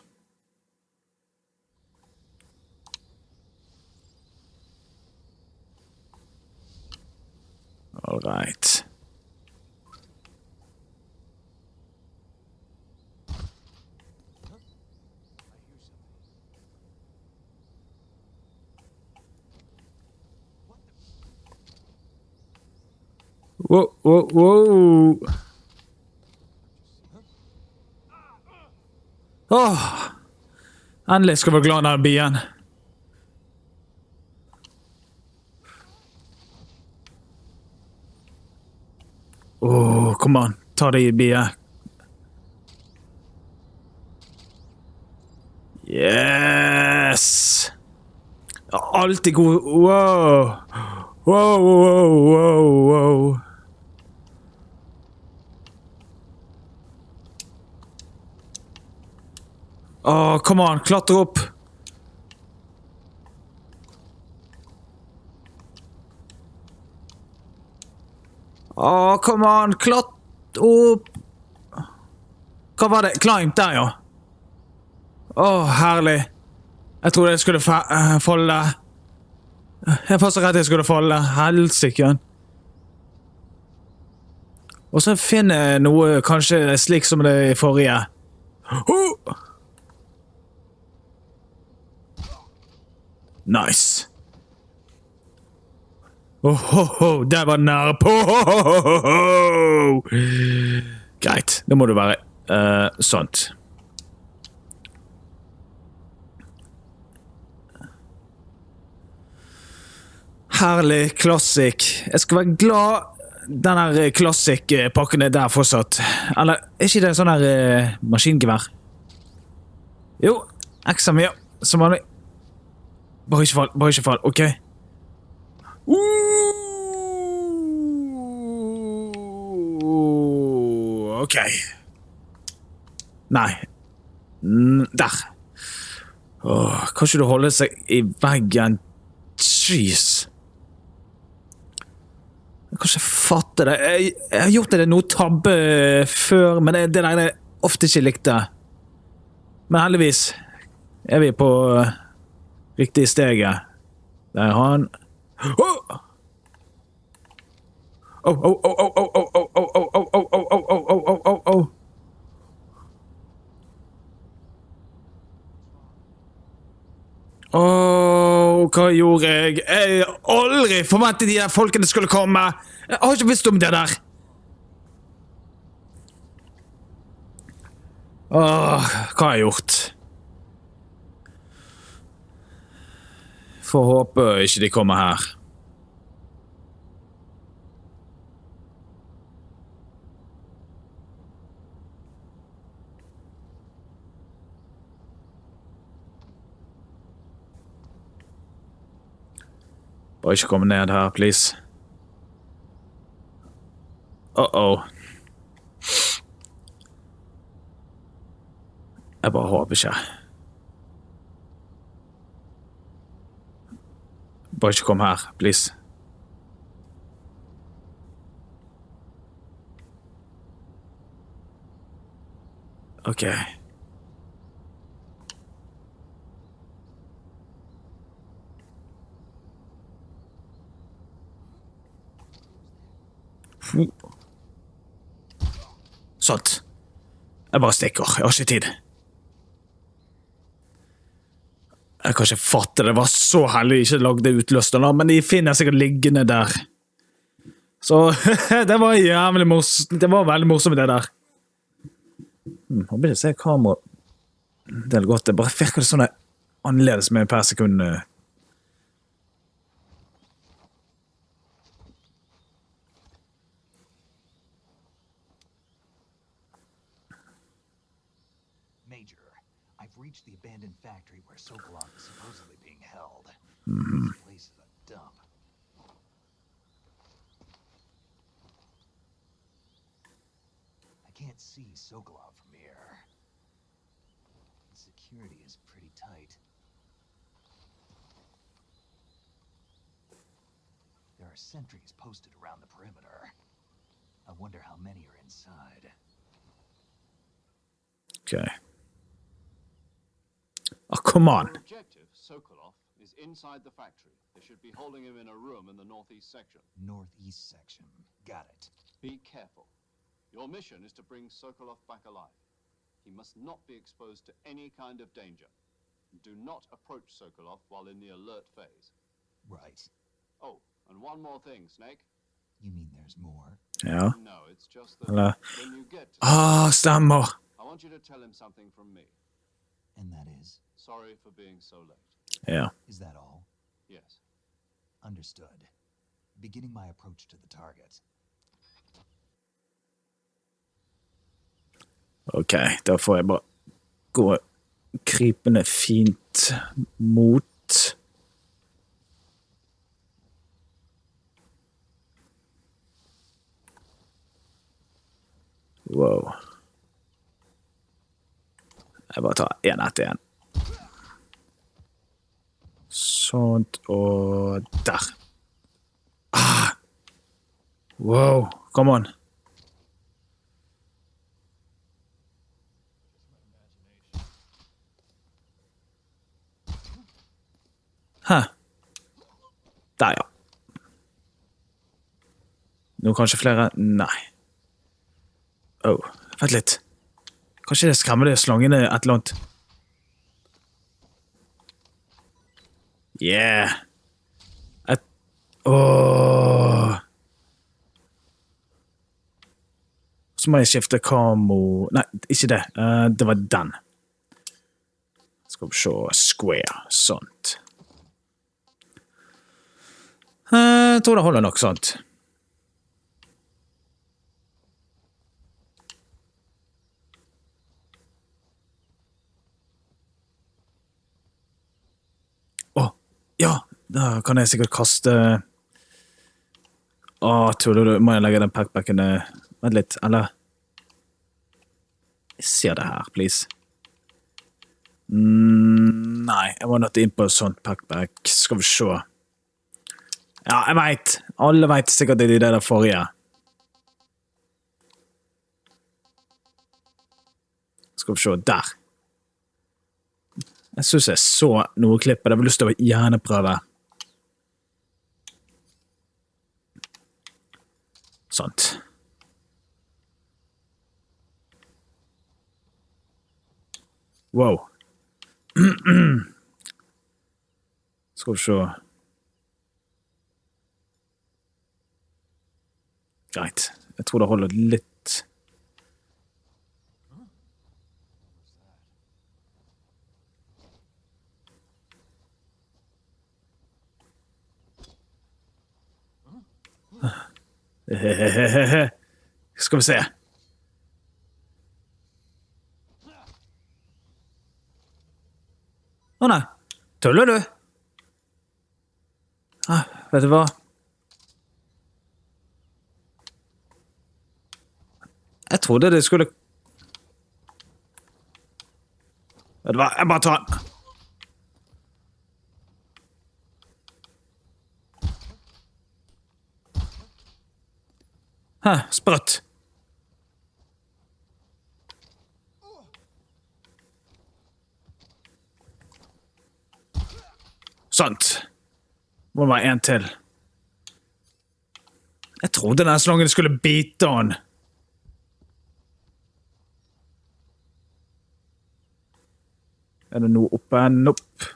A: All right. Wow. Endelig skal vi være glad i denne byen. Kom an, ta det i byen. Yes! Alltid god. Wow. Come on, klatre opp. Come on, klatre opp. Hva var det? Climb der, ja. Herlig. Jeg trodde jeg skulle folde. Jeg var så redd jeg skulle folde. Helsike. Og så finner jeg noe kanskje slik som det i forrige. Nice. Der var den nære på. Greit, det må det være sånt. Herlig, klassik. Jeg skal være glad denne klassik-pakken er der fortsatt. Eller, er ikke det sånn her maskingevær? Jo, XM, ja, som vanlig. Bare ikke fall, ok? Ok. Nei. Der. Kanskje du holder seg i veggen? Jeez. Jeg kan ikke fatte det. Jeg har gjort det noe tabbe før, men det der er ofte ikke likte. Men heldigvis er vi på riktig steget. Der er han. hva gjorde jeg? Jeg aldri forventet de der folkene skulle komme. Jeg har ikke visst om det der. Hva har jeg gjort? Får håpe ikke de kommer her. Bare ikke komme ned her, please. Jeg bare håper ikke. Bare ikke kom her, please. Ok. Sånt. Jeg bare stikker. Jeg har ikke tid. Jeg kan ikke fatte det. Det var så heldig jeg ikke lagde utløster, men de finner sikkert liggende der. Så det var jævlig morsomt. Det var veldig morsomt det der. Håper ikke se kamera. Det er godt. Det bare virker det sånn annerledes med per sekund.
E: Major, I've reached the abandoned factory where Sokolov is supposedly being held. This place is a dump. I can't see Sokolov from here. The security is pretty tight. There are sentries posted around the perimeter. I wonder how many are inside.
A: Okay. Oh, come on.
D: Your objective, Sokolov, is inside the factory. They should be holding him in a room in the northeast section.
E: Northeast section. Got it.
D: Be careful. Your mission is to bring Sokolov back alive. He must not be exposed to any kind of danger. Do not approach Sokolov while in the alert phase.
E: Right.
D: Oh, and one more thing, Snake.
E: You mean there's more?
A: Ja.
D: No, it's just that
A: Eller...
D: when you get to
A: stemmer.
D: I want you to tell him something from me.
E: And that is?
D: Sorry for being so late.
A: Ja.
E: Is that all?
D: Yes.
E: Understood. Beginning my approach to the target.
A: Ok, da får jeg bare gå krypende fint mot. Wow. Jeg bare tar en etter en. Sånt, og der. Wow, come on. Der, ja. Nå kanskje flere... Nei. Vent litt. Kanskje det skremmer det slangene et eller annet. Yeah. Så må jeg skifte kamo... Nei, ikke det. Det var den. Skal vi se. Square. Sånt. Jeg tror det holder nok sånt. Ja, da kan jeg sikkert kaste... tror du må jeg legge den packbacken... Vent litt, eller... Jeg ser det her, please. Nei, jeg må nødt inn på et sånt packback. Skal vi se. Ja, jeg vet. Alle vet sikkert det er det der forrige. Skal vi se, der. Jeg synes jeg så noe klipp, og jeg har lyst til å gjerne prøve. Sånt. Wow. Skal vi se. Greit. Jeg tror det holder litt. Skal vi se. Å nei, tøller du? Vet du hva? Jeg trodde det skulle... Vet du hva, jeg bare tar den. Sprøtt. Sant. Må være en til. Jeg trodde den slangen skulle bite han. Er det noe oppe? Nope.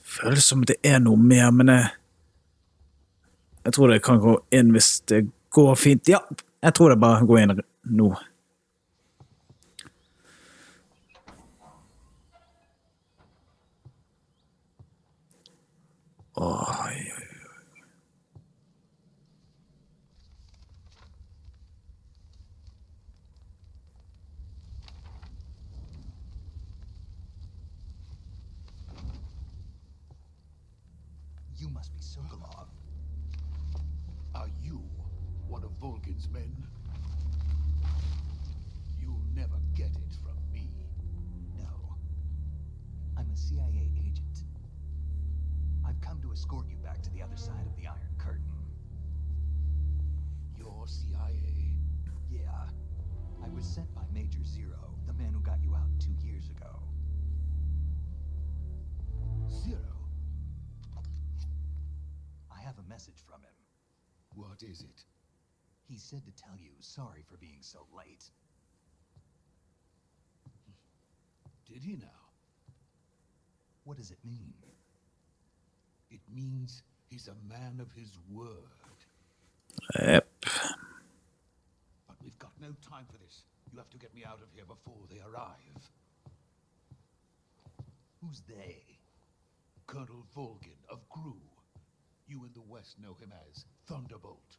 A: Føles som det er noe mer, men jeg tror det kan gå inn hvis det går fint. Ja, jeg tror det bare går inn nå. Oi.
E: You must be Sokolov.
B: Are you one of Volgin's men? You'll never get it from me.
E: No. I'm a CIA agent. I've come to escort you back to the other side of the Iron Curtain.
B: You're CIA?
E: Yeah. I was sent by Major Zero, the man who got you out 2 years ago.
B: Zero?
E: I have a message from him.
B: What is it?
E: He said to tell you sorry for being so late.
B: Did he now?
E: What does it mean?
B: It means he's a man of his word.
A: Yep.
B: But we've got no time for this. You have to get me out of here before they arrive.
E: Who's they?
B: Colonel Volgin of Gru. You in the West know him as Thunderbolt.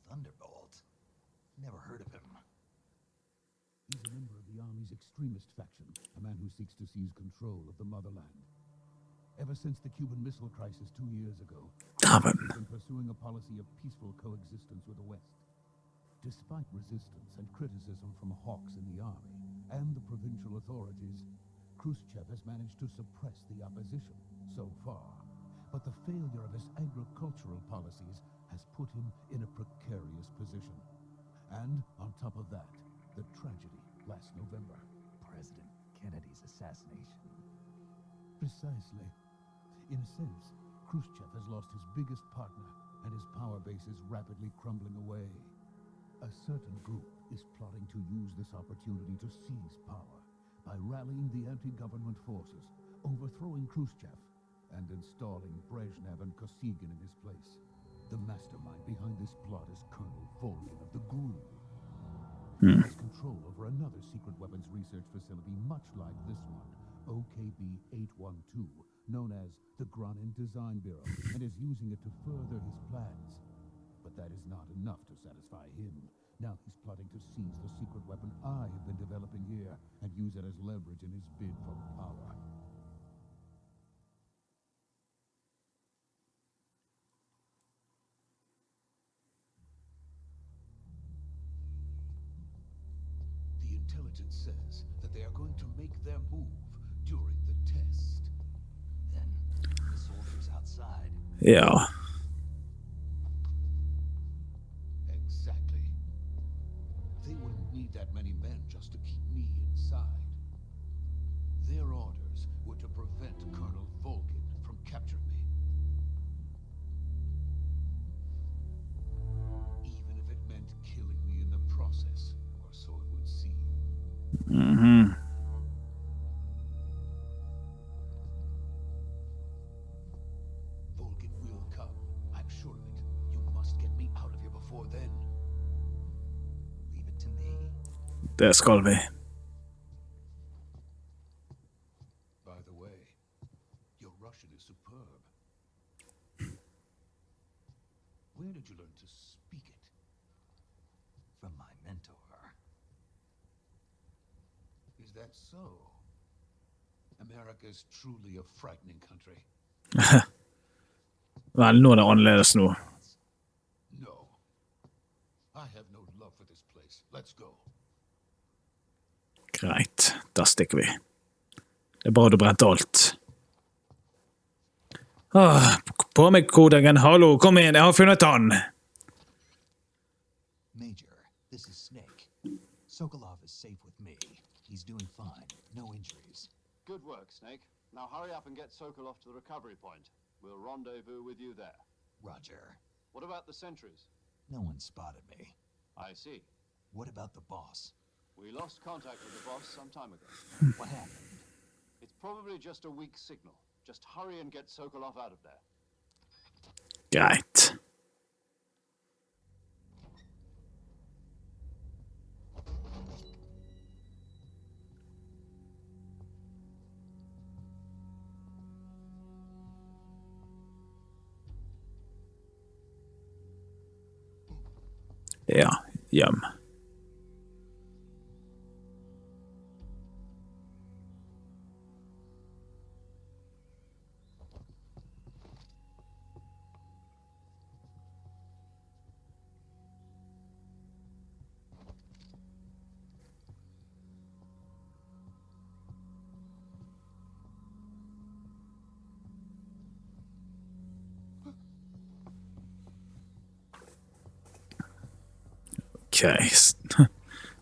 E: Thunderbolt? Never heard of him.
H: He's a member of the Army's extremist faction, a man who seeks to seize control of the motherland. Ever since the Cuban Missile Crisis 2 years ago, he's been pursuing a policy of peaceful coexistence with the West. Despite resistance and criticism from hawks in the army and the provincial authorities, Khrushchev has managed to suppress the opposition so far. But the failure of his agricultural policies has put him in a precarious position. And on top of that, the tragedy last November.
E: President Kennedy's assassination.
H: Precisely. In a sense, Khrushchev has lost his biggest partner, and his power base is rapidly crumbling away. A certain group is plotting to use this opportunity to seize power by rallying the anti-government forces, overthrowing Khrushchev, and installing Brezhnev and Kosygin in his place. The mastermind behind this plot is Colonel Volgin of the Gru. He has control over another secret weapons research facility much like this one, OKB-812, known as the Granin Design Bureau, and is using it to further his plans. But that is not enough to satisfy him. Now he's plotting to seize the secret weapon I have been developing here and use it as leverage in his bid for power.
B: The intelligence says that they are going to make their move during the test.
E: Then, the soldiers outside.
A: Ja.
B: Exactly. They wouldn't need that many men just to keep me inside. Their orders were to prevent Colonel Volgin from capturing me. Even if it meant killing me in the process, or so it would seem. Vulcan will come. I'm sure of it. You must get me out of here before then.
E: Leave it to me.
A: Det skal vi.
B: By the way, your Russian is superb. Where did you learn to speak it?
E: From my mentor.
B: Is that so? America's truly a frightening country.
A: Vel, nå er det annerledes nå.
B: No. I have no love for this place. Let's go.
A: Greit, da stikker vi. Det er bra du brente alt. På med kodingen. Hallo, kom inn, jeg har funnet han.
E: Major, this is Snake. Sokolov is safe with me. He's doing fine. No injuries.
D: Good work, Snake. Now hurry up and get Sokolov to the recovery point. We'll rendezvous with you there.
E: Roger.
D: What about the sentries?
E: No one spotted me.
D: I see.
E: What about the boss?
D: We lost contact with the boss some time ago.
E: What happened?
D: It's probably just a weak signal. Just hurry and get Sokolov out of there.
A: Greit. Ja, hjem. Ok,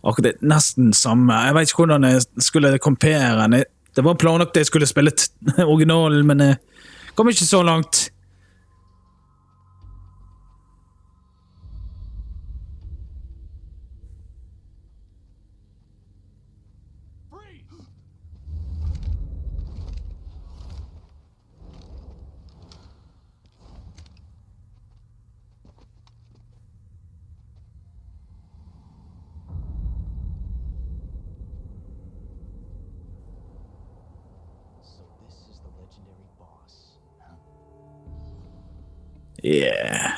A: akkurat det nesten samme. Jeg vet ikke hvordan jeg skulle kompere den. Det var planlagt at jeg skulle spille originalen, men jeg kom ikke så langt.
E: So this is the legendary boss, huh?
A: Yeah.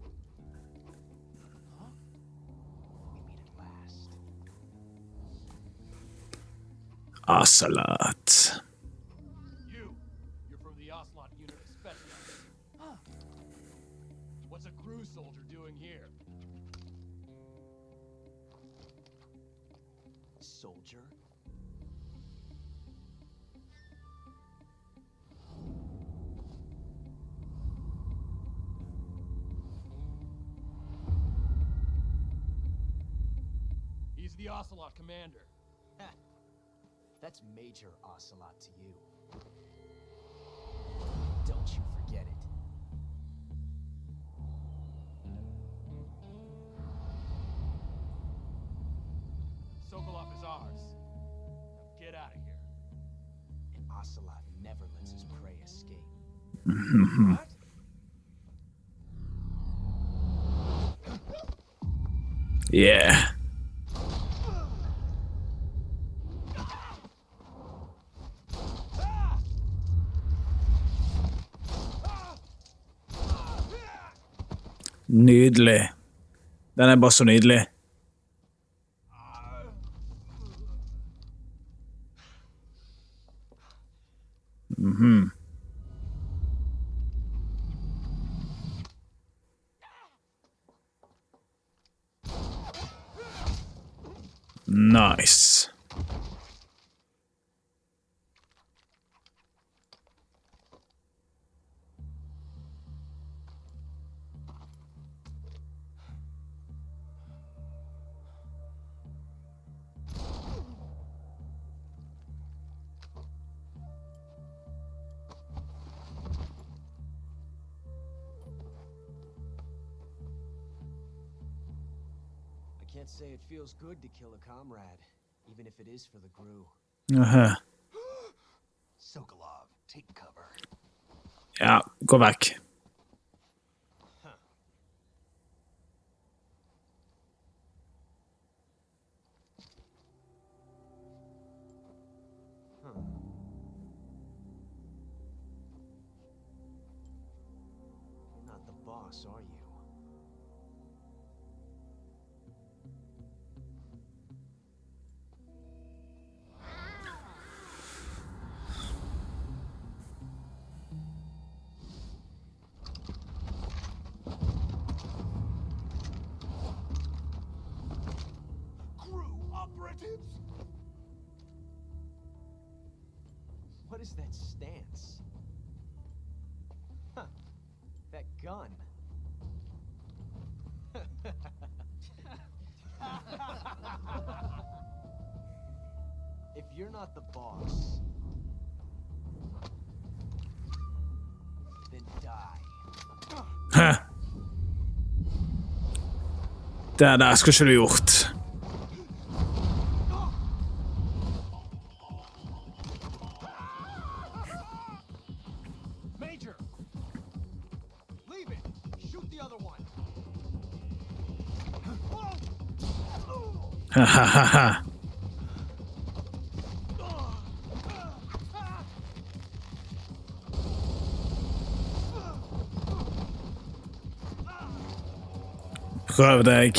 E: We meet at last.
A: Ocelot.
C: You're from the Ocelot unit of specialists. What's a crew soldier doing here?
E: Soldier?
C: He's the Ocelot commander.
E: That's Major Ocelot to you. Don't you forget it.
C: Sokolov is ours. Now get out of here.
E: And Ocelot never lets his prey escape.
C: What?
A: Yeah. Nydelig. Den er bare så nydelig. Nice.
E: I
C: Can't say it feels good to kill a comrade, even if it is for the crew.
E: Sokolov, take cover.
A: Ja, gå vekk.
C: You're not the boss, are you?
E: Crew operatives!
C: What is that stance? Huh. That gun. If you're not the boss, then die.
A: Det der skulle ikke du gjort.
C: Major! Leave it! Shoot the other one!
A: Hahaha. Prøv deg.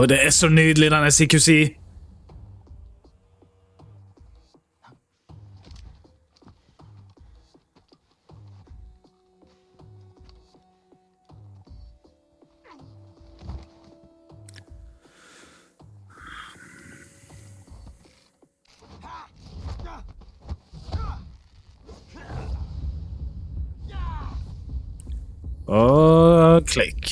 A: Det så nydelig, denne CQC. Og klikk.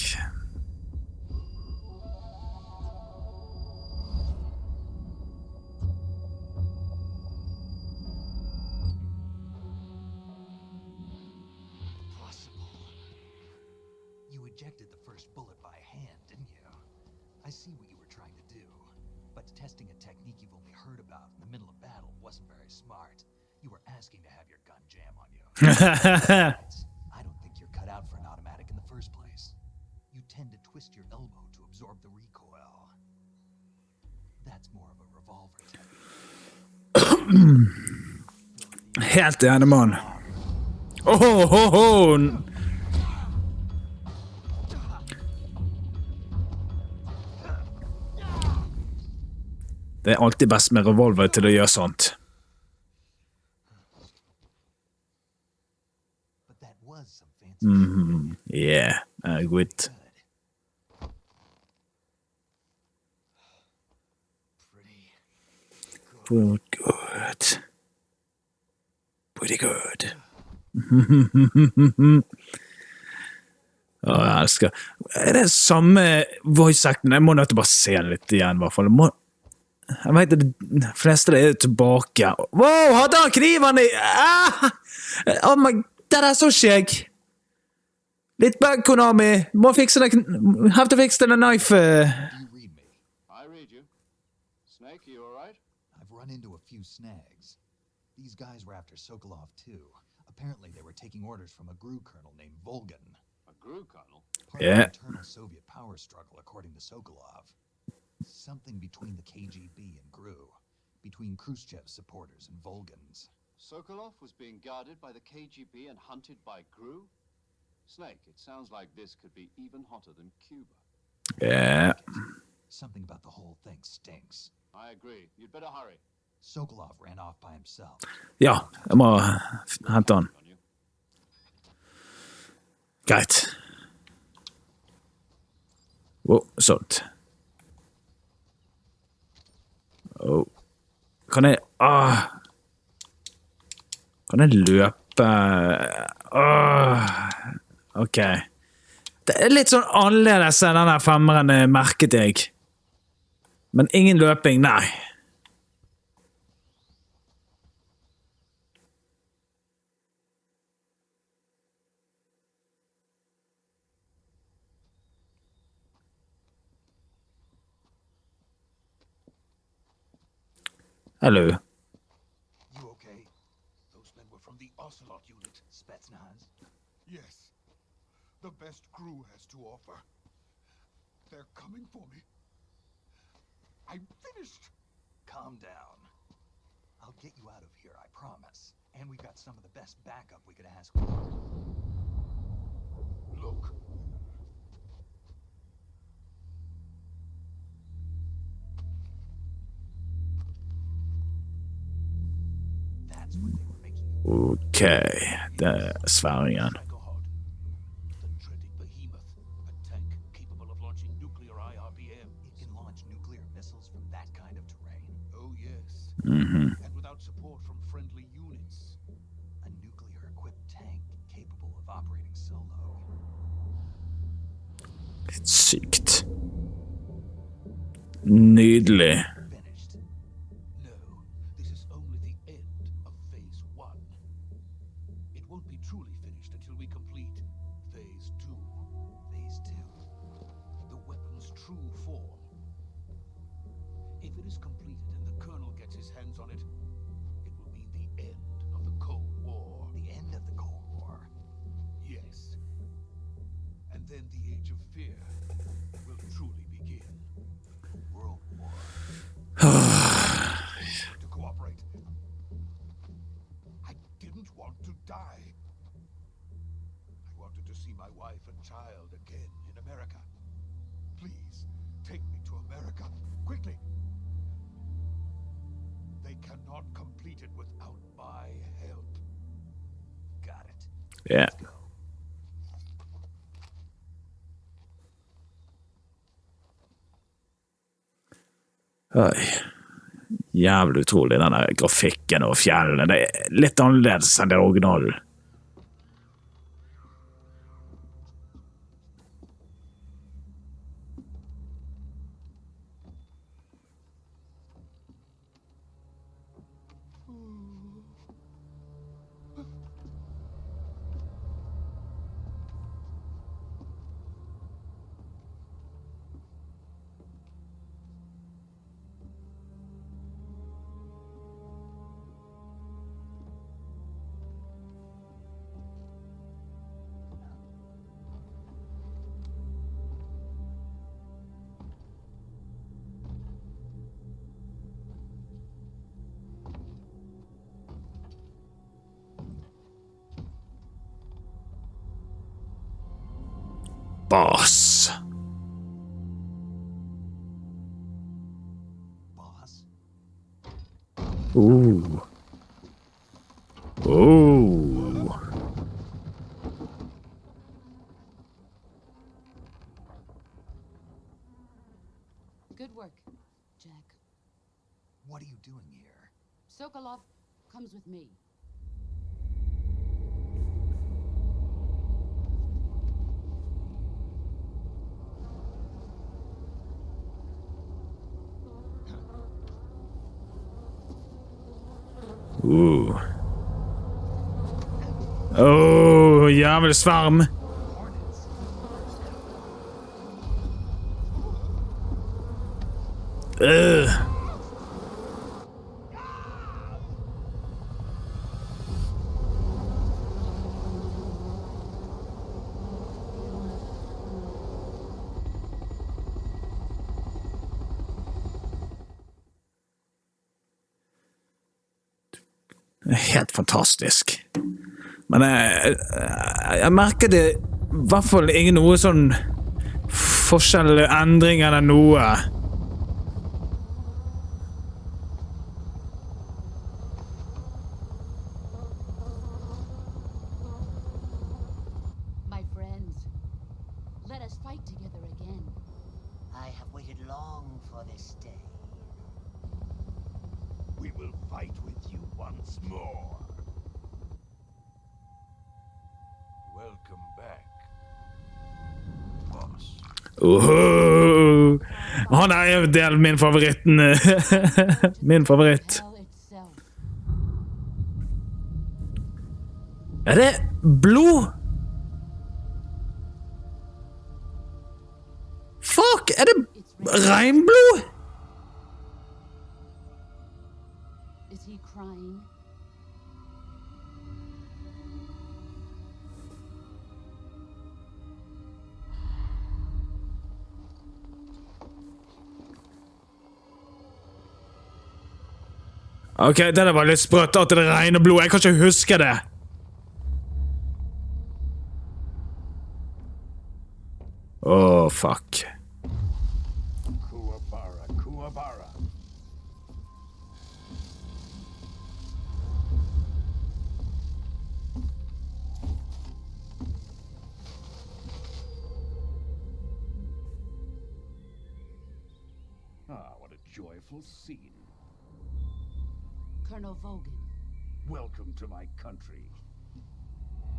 E: You ejected the first bullet by hand, didn't you? I see what you were trying to do. But testing a technique you've only heard about in the middle of battle wasn't very smart. You were asking to have your gun jam on you. I don't think you're cut out for an automatic in the first place. You tend to twist your elbow to absorb the recoil. That's more of a revolver technique.
A: Helt enig, mann. Det alltid best med revolver til å gjøre sånt. Yeah, good. Pretty good. Jeg elsker. Det samme voice-acten? Jeg må nødt til å bare se det litt igjen, I hvert fall. Jeg vet at de fleste er tilbake. Wow, hadde han kniven I? Oh my, det så skjegg. Litt bug, Konami. Må fikse den. Have to fix the knife.
D: Do you read me? I read you. Snake, you all right?
E: I've run into a few snags. These guys were after Sokolov too. Apparently they were taking orders from a GRU colonel named Volgan.
D: A GRU colonel?
E: Part of the internal Soviet power struggle, according to Sokolov. Something between the KGB and GRU. Between Khrushchev's supporters and Volgan's.
D: Sokolov was being guarded by the KGB and hunted by GRU? Snake, it sounds like this could be even hotter than Cuba.
A: Yeah.
E: Something about the whole thing stinks.
D: I agree. You'd better hurry.
E: Sokolov ran off by himself.
A: Ja, jeg må hente han. Greit. Wow, sånt. Oh. Kan jeg... Kan jeg løpe... Ok. Det litt sånn annerledes enn denne femmeren merket jeg. Men ingen løping, nei. Hello.
B: You okay? Those men were from the Ocelot unit.
E: Spetsnaz.
B: Yes. The best crew has to offer. They're coming for me. I'm finished.
E: Calm down. I'll get you out of here, I promise. And we've got some of the best backup we could ask for.
B: Look.
E: That's what they were making you.
A: Ok, det er sværingen.
B: Psychohod. The dreaded behemoth. A tank capable of launching nuclear IRBM.
E: It can launch nuclear missiles from that kind of terrain.
B: Oh, yes. And without support from friendly units.
E: A nuclear-equipped tank capable of operating solo.
A: Litt sykt. Nydelig.
E: Finished.
B: No, this is only the end of Phase 1. It won't be truly finished until we complete Phase 2.
E: Phase 2.
B: The weapon's true form. If it is completed and the Colonel gets his hands on it, it will mean the end of the Cold War.
E: The end of the Cold War.
B: Yes. And then the Age of Fear will truly begin.
E: World War.
B: To cooperate. I didn't want to die. I wanted to see my wife and child again in America. Please, take me to America, quickly. They cannot complete it without my help.
E: Got it.
A: Ja.
E: Let's go.
A: Oi. Jævlig utrolig, denne grafikken og fjellene. Det er litt annerledes enn det originale. Boss.
E: Boss.
A: Ooh. Ooh.
G: Good work, Jack.
E: What are you doing here?
G: Sokolov comes with me.
A: Ooh. Oh, jævlig sverm.
E: Hornets.
A: Helt fantastisk. Men jeg merker det i hvert fall ingen noe sånn forskjell, endring eller noe.
G: My friends, let us fight together again.
I: I have waited long for this day.
B: We will fight with you once more. Welcome back, boss.
A: Han er jo del min favoritten. Min favoritt.
G: Hell itself.
A: Er det blod? Fuck, er det regnblod?
G: crying?
A: Ok, det der var litt sprøtt at det regner blod. Jeg kan ikke huske det. Åh, fuck.
B: Kuwabara, Kuwabara. Ah, what a joyful scene.
G: Colonel Vogan.
B: Welcome to my country.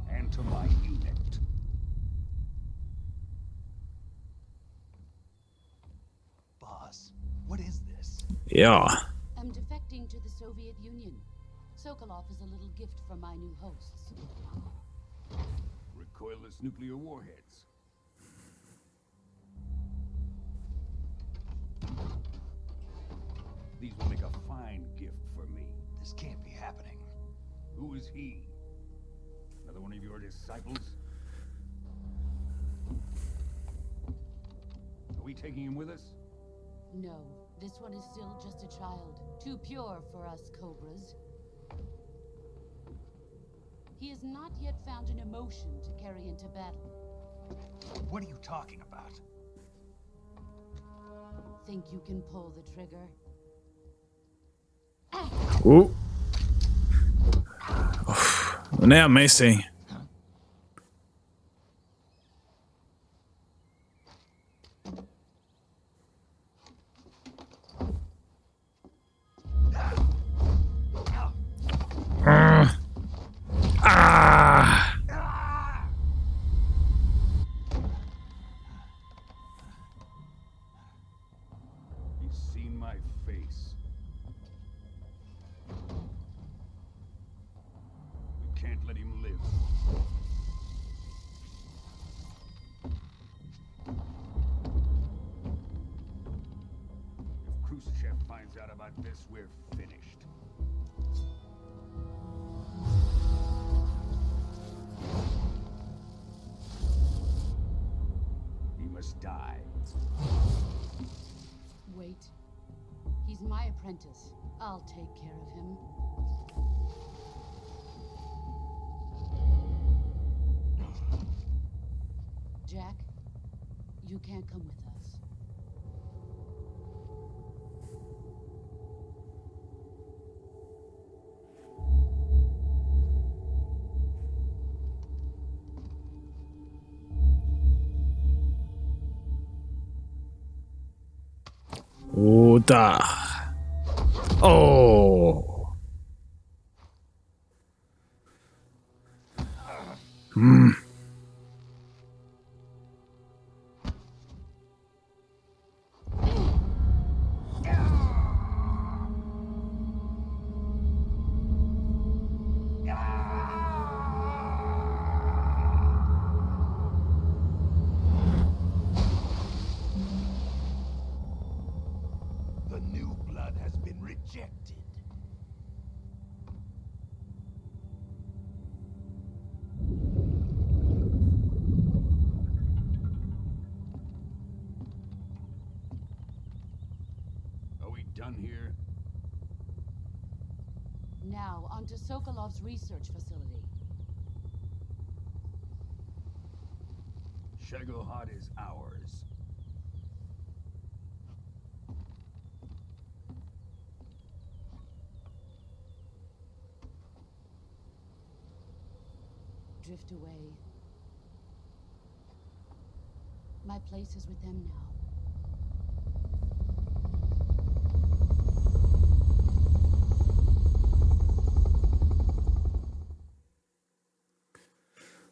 B: And to my unit.
E: Boss, what is this?
A: Ja.
G: I'm defecting to the Soviet Union. Sokolov is a little gift from my new hosts.
B: Recoilless nuclear warheads. These will make a fine gift for me.
E: This can't be happening.
B: Who is he? Another one of your disciples? Are we taking him with us?
G: No, this one is still just a child. Too pure for us Cobras. He has not yet found an emotion to carry into battle.
E: What are you talking about?
G: Think you can pull the trigger?
A: Den er amazing.
B: He's seen my face. We can't let him live. If Khrushchev finds out about this, we're finished. He must die.
G: Wait. He's my apprentice. I'll take care of him. Jack, you can't come with us.
A: Der.
B: The new blood has been rejected. Are we done here?
G: Now, onto Sokolov's research facility.
B: Shagohod is ours.
G: Drift away. My place is with them now.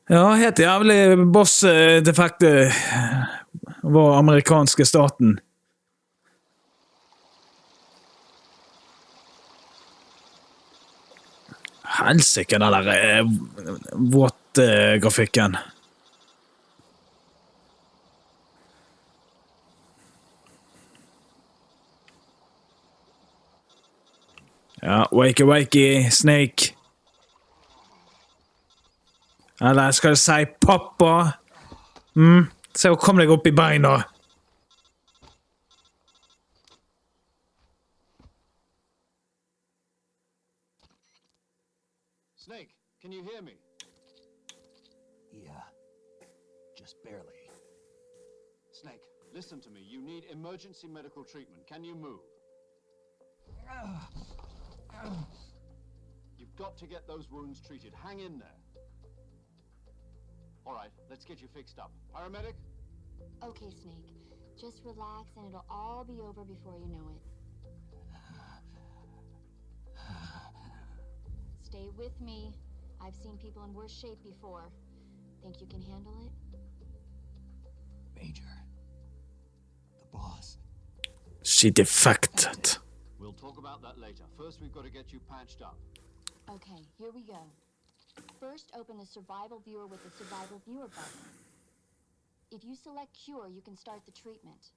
A: Ja, helt jævlig boss-defekt var amerikanske staten. Helsike, den der våt-grafikken. Ja, wakey, Snake. Eller skal jeg si pappa? Se å komme deg opp i beina.
D: Snake, can you hear me?
E: Yeah. Just barely.
D: Snake, listen to me. You need emergency medical treatment. Can you move? You've got to get those wounds treated. Hang in there. All right, let's get you fixed up. Paramedic?
F: Okay, Snake. Just relax and it'll all be over before you know it. Stay with me. I've seen people in worse shape before. Think you can handle it?
E: Major. The boss.
A: She defected.
D: We'll talk about that later. First, we've got to get you patched up.
F: Okay, here we go. First, open the survival viewer with the survival viewer button. If you select cure, you can start the treatment.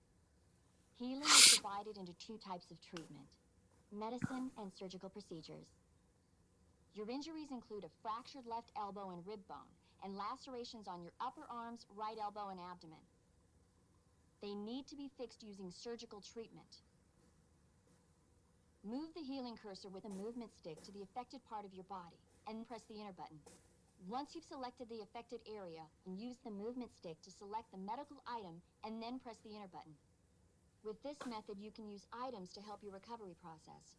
F: Healing is divided into two types of treatment: medicine and surgical procedures. Your injuries include a fractured left elbow and rib bone, and lacerations on your upper arms, right elbow, and abdomen. They need to be fixed using surgical treatment. Move the healing cursor with a movement stick to the affected part of your body, and press the enter button. Once you've selected the affected area, use the movement stick to select the medical item, and then press the enter button. With this method, you can use items to help your recovery process.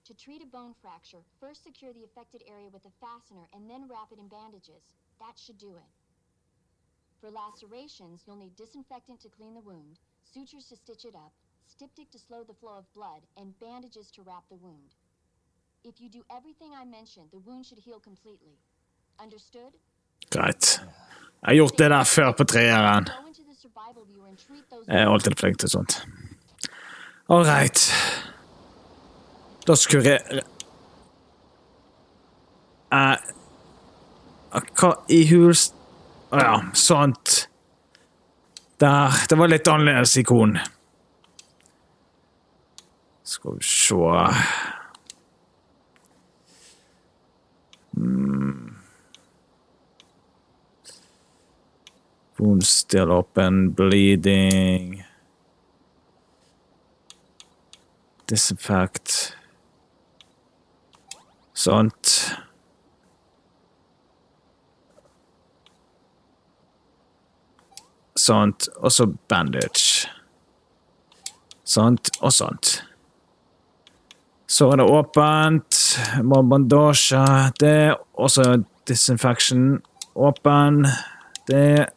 F: To treat a bone fracture, first secure the affected area with a fastener and then wrap it in bandages. That should do it. For lacerations, you'll need disinfectant to clean the wound, sutures to stitch it up, styptic to slow the flow of blood, and bandages to wrap the wound. If you do everything I mentioned, the wound should heal completely. Understood?
A: Greit. Jeg har gjort det der før på treeren.
F: Go into the survival viewer and treat those.
A: Jeg er alltid flink til sånt. Alright. Da skulle jeg... Hva i hus... Ja, sånt. Der. Det var litt annerledes ikon. Skal vi se... Wound still open, bleeding. Disinfect. Sånt. Sånt, og så bandage. Sånt, og sånt. Så er det åpent. Må bandasje. Det, og så disinfection. Åpen. Det,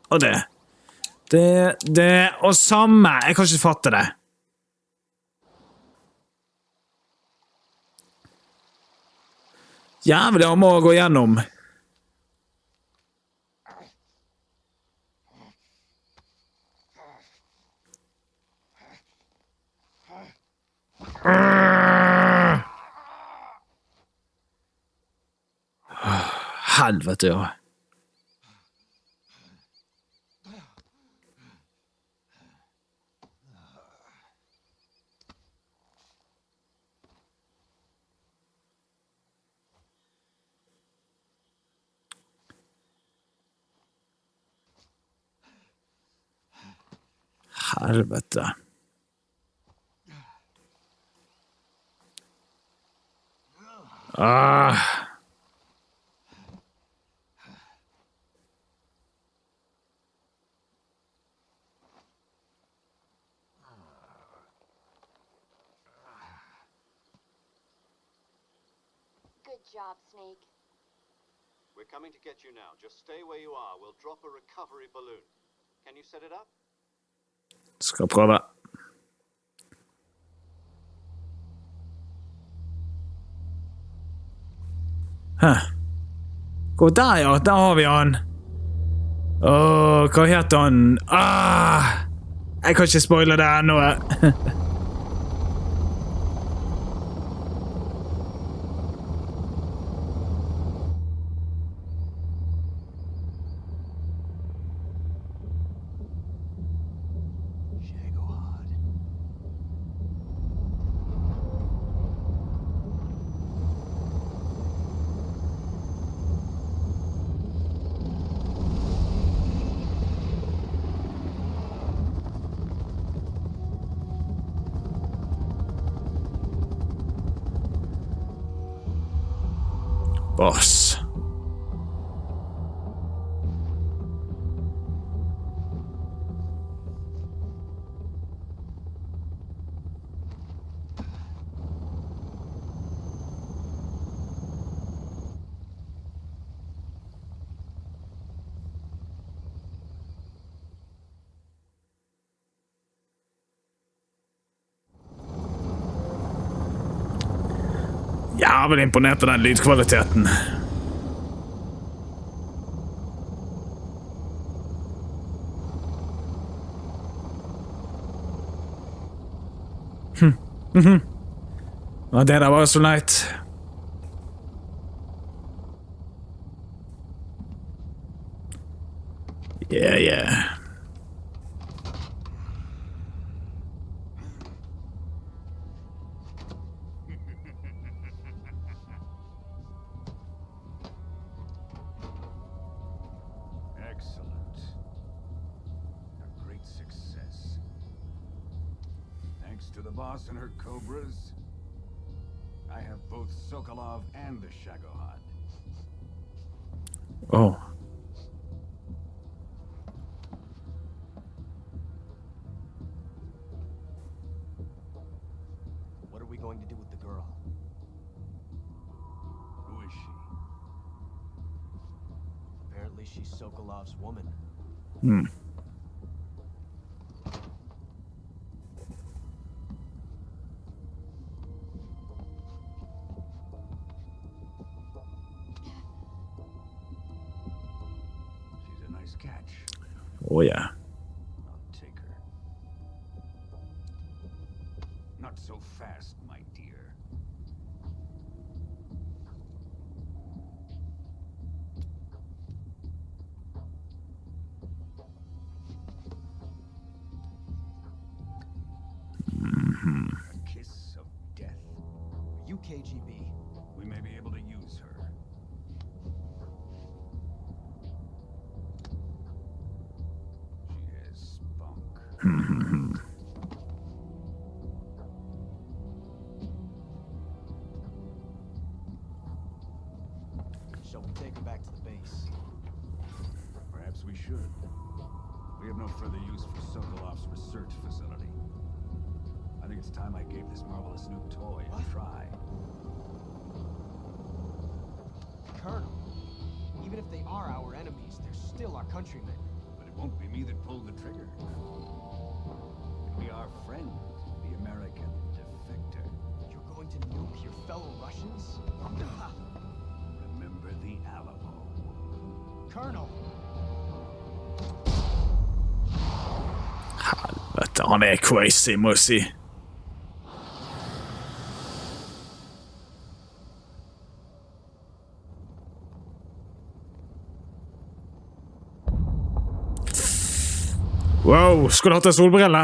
A: og det. Det, og samme. Jeg kan ikke fatte det. Jævlig, jeg må gå gjennom. Helvete, ja. Helvete.
F: Good job, Snake.
D: We're coming to get you now. Just stay where you are. We'll drop a recovery balloon. Can you set it up?
A: Skal prøve. Gå der, ja. Der har vi han. Hva heter han? Jeg kan ikke spoile det ennå. Boss. Jævlig imponert av den lydkvaliteten. Ja, det der var så leit. Yeah.
B: Excellent. A great success. Thanks to the boss and her cobras, I have both Sokolov and the Shagohod.
A: Oh.
C: What are we going to do with the girl?
B: Who is she?
C: Apparently she's Sokolov's woman.
B: She's a nice catch.
A: Oh yeah.
B: I'll take her. Not so fast, my dear. A kiss of death.
C: Are you KGB?
B: We may be able to use her. She has spunk.
C: Shall we take her back to the base?
B: Perhaps we should. We have no further use for Sokolov's research facility. I think it's time I gave this marvelous new toy a try.
C: Colonel, even if they are our enemies, they're still our countrymen.
B: But it won't be me that pulled the trigger. It'll be our friend, the American defector.
C: You're going to nuke your fellow Russians?
B: Remember the Alamo.
C: Colonel!
A: Helvete, han crazy, må jeg si. Wow, skulle du hatt en solbrille?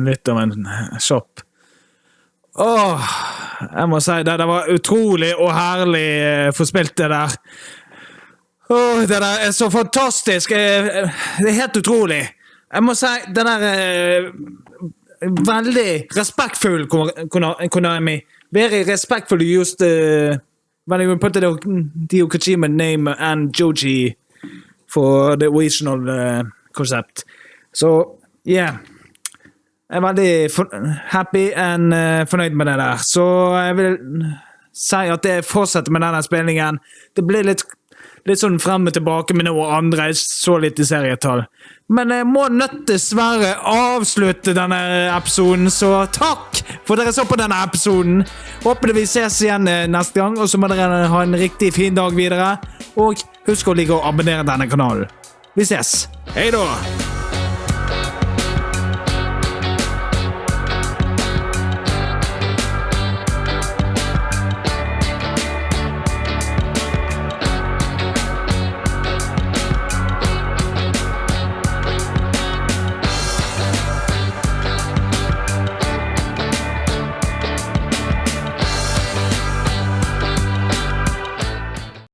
A: Litt av en shop. Jeg må si det var utrolig og herlig for spilt det der. Det der så fantastisk. Det helt utrolig. Jeg må si det der veldig respektfull Konami. Very respectful used when you put the Kojima name and Joji for the original concept. So, yeah. Jeg veldig happy and fornøyd med det der. Så jeg vil si at det fortsetter med denne spillingen. Det blir litt sånn frem og tilbake med noe andre, så litt i serietall. Men jeg må dessverre avslutte denne episoden, så takk for dere så på denne episoden. Håper vi ses igjen neste gang, og så må dere ha en riktig fin dag videre. Og husk å like å abonnere denne kanalen. Vi ses. Hei da!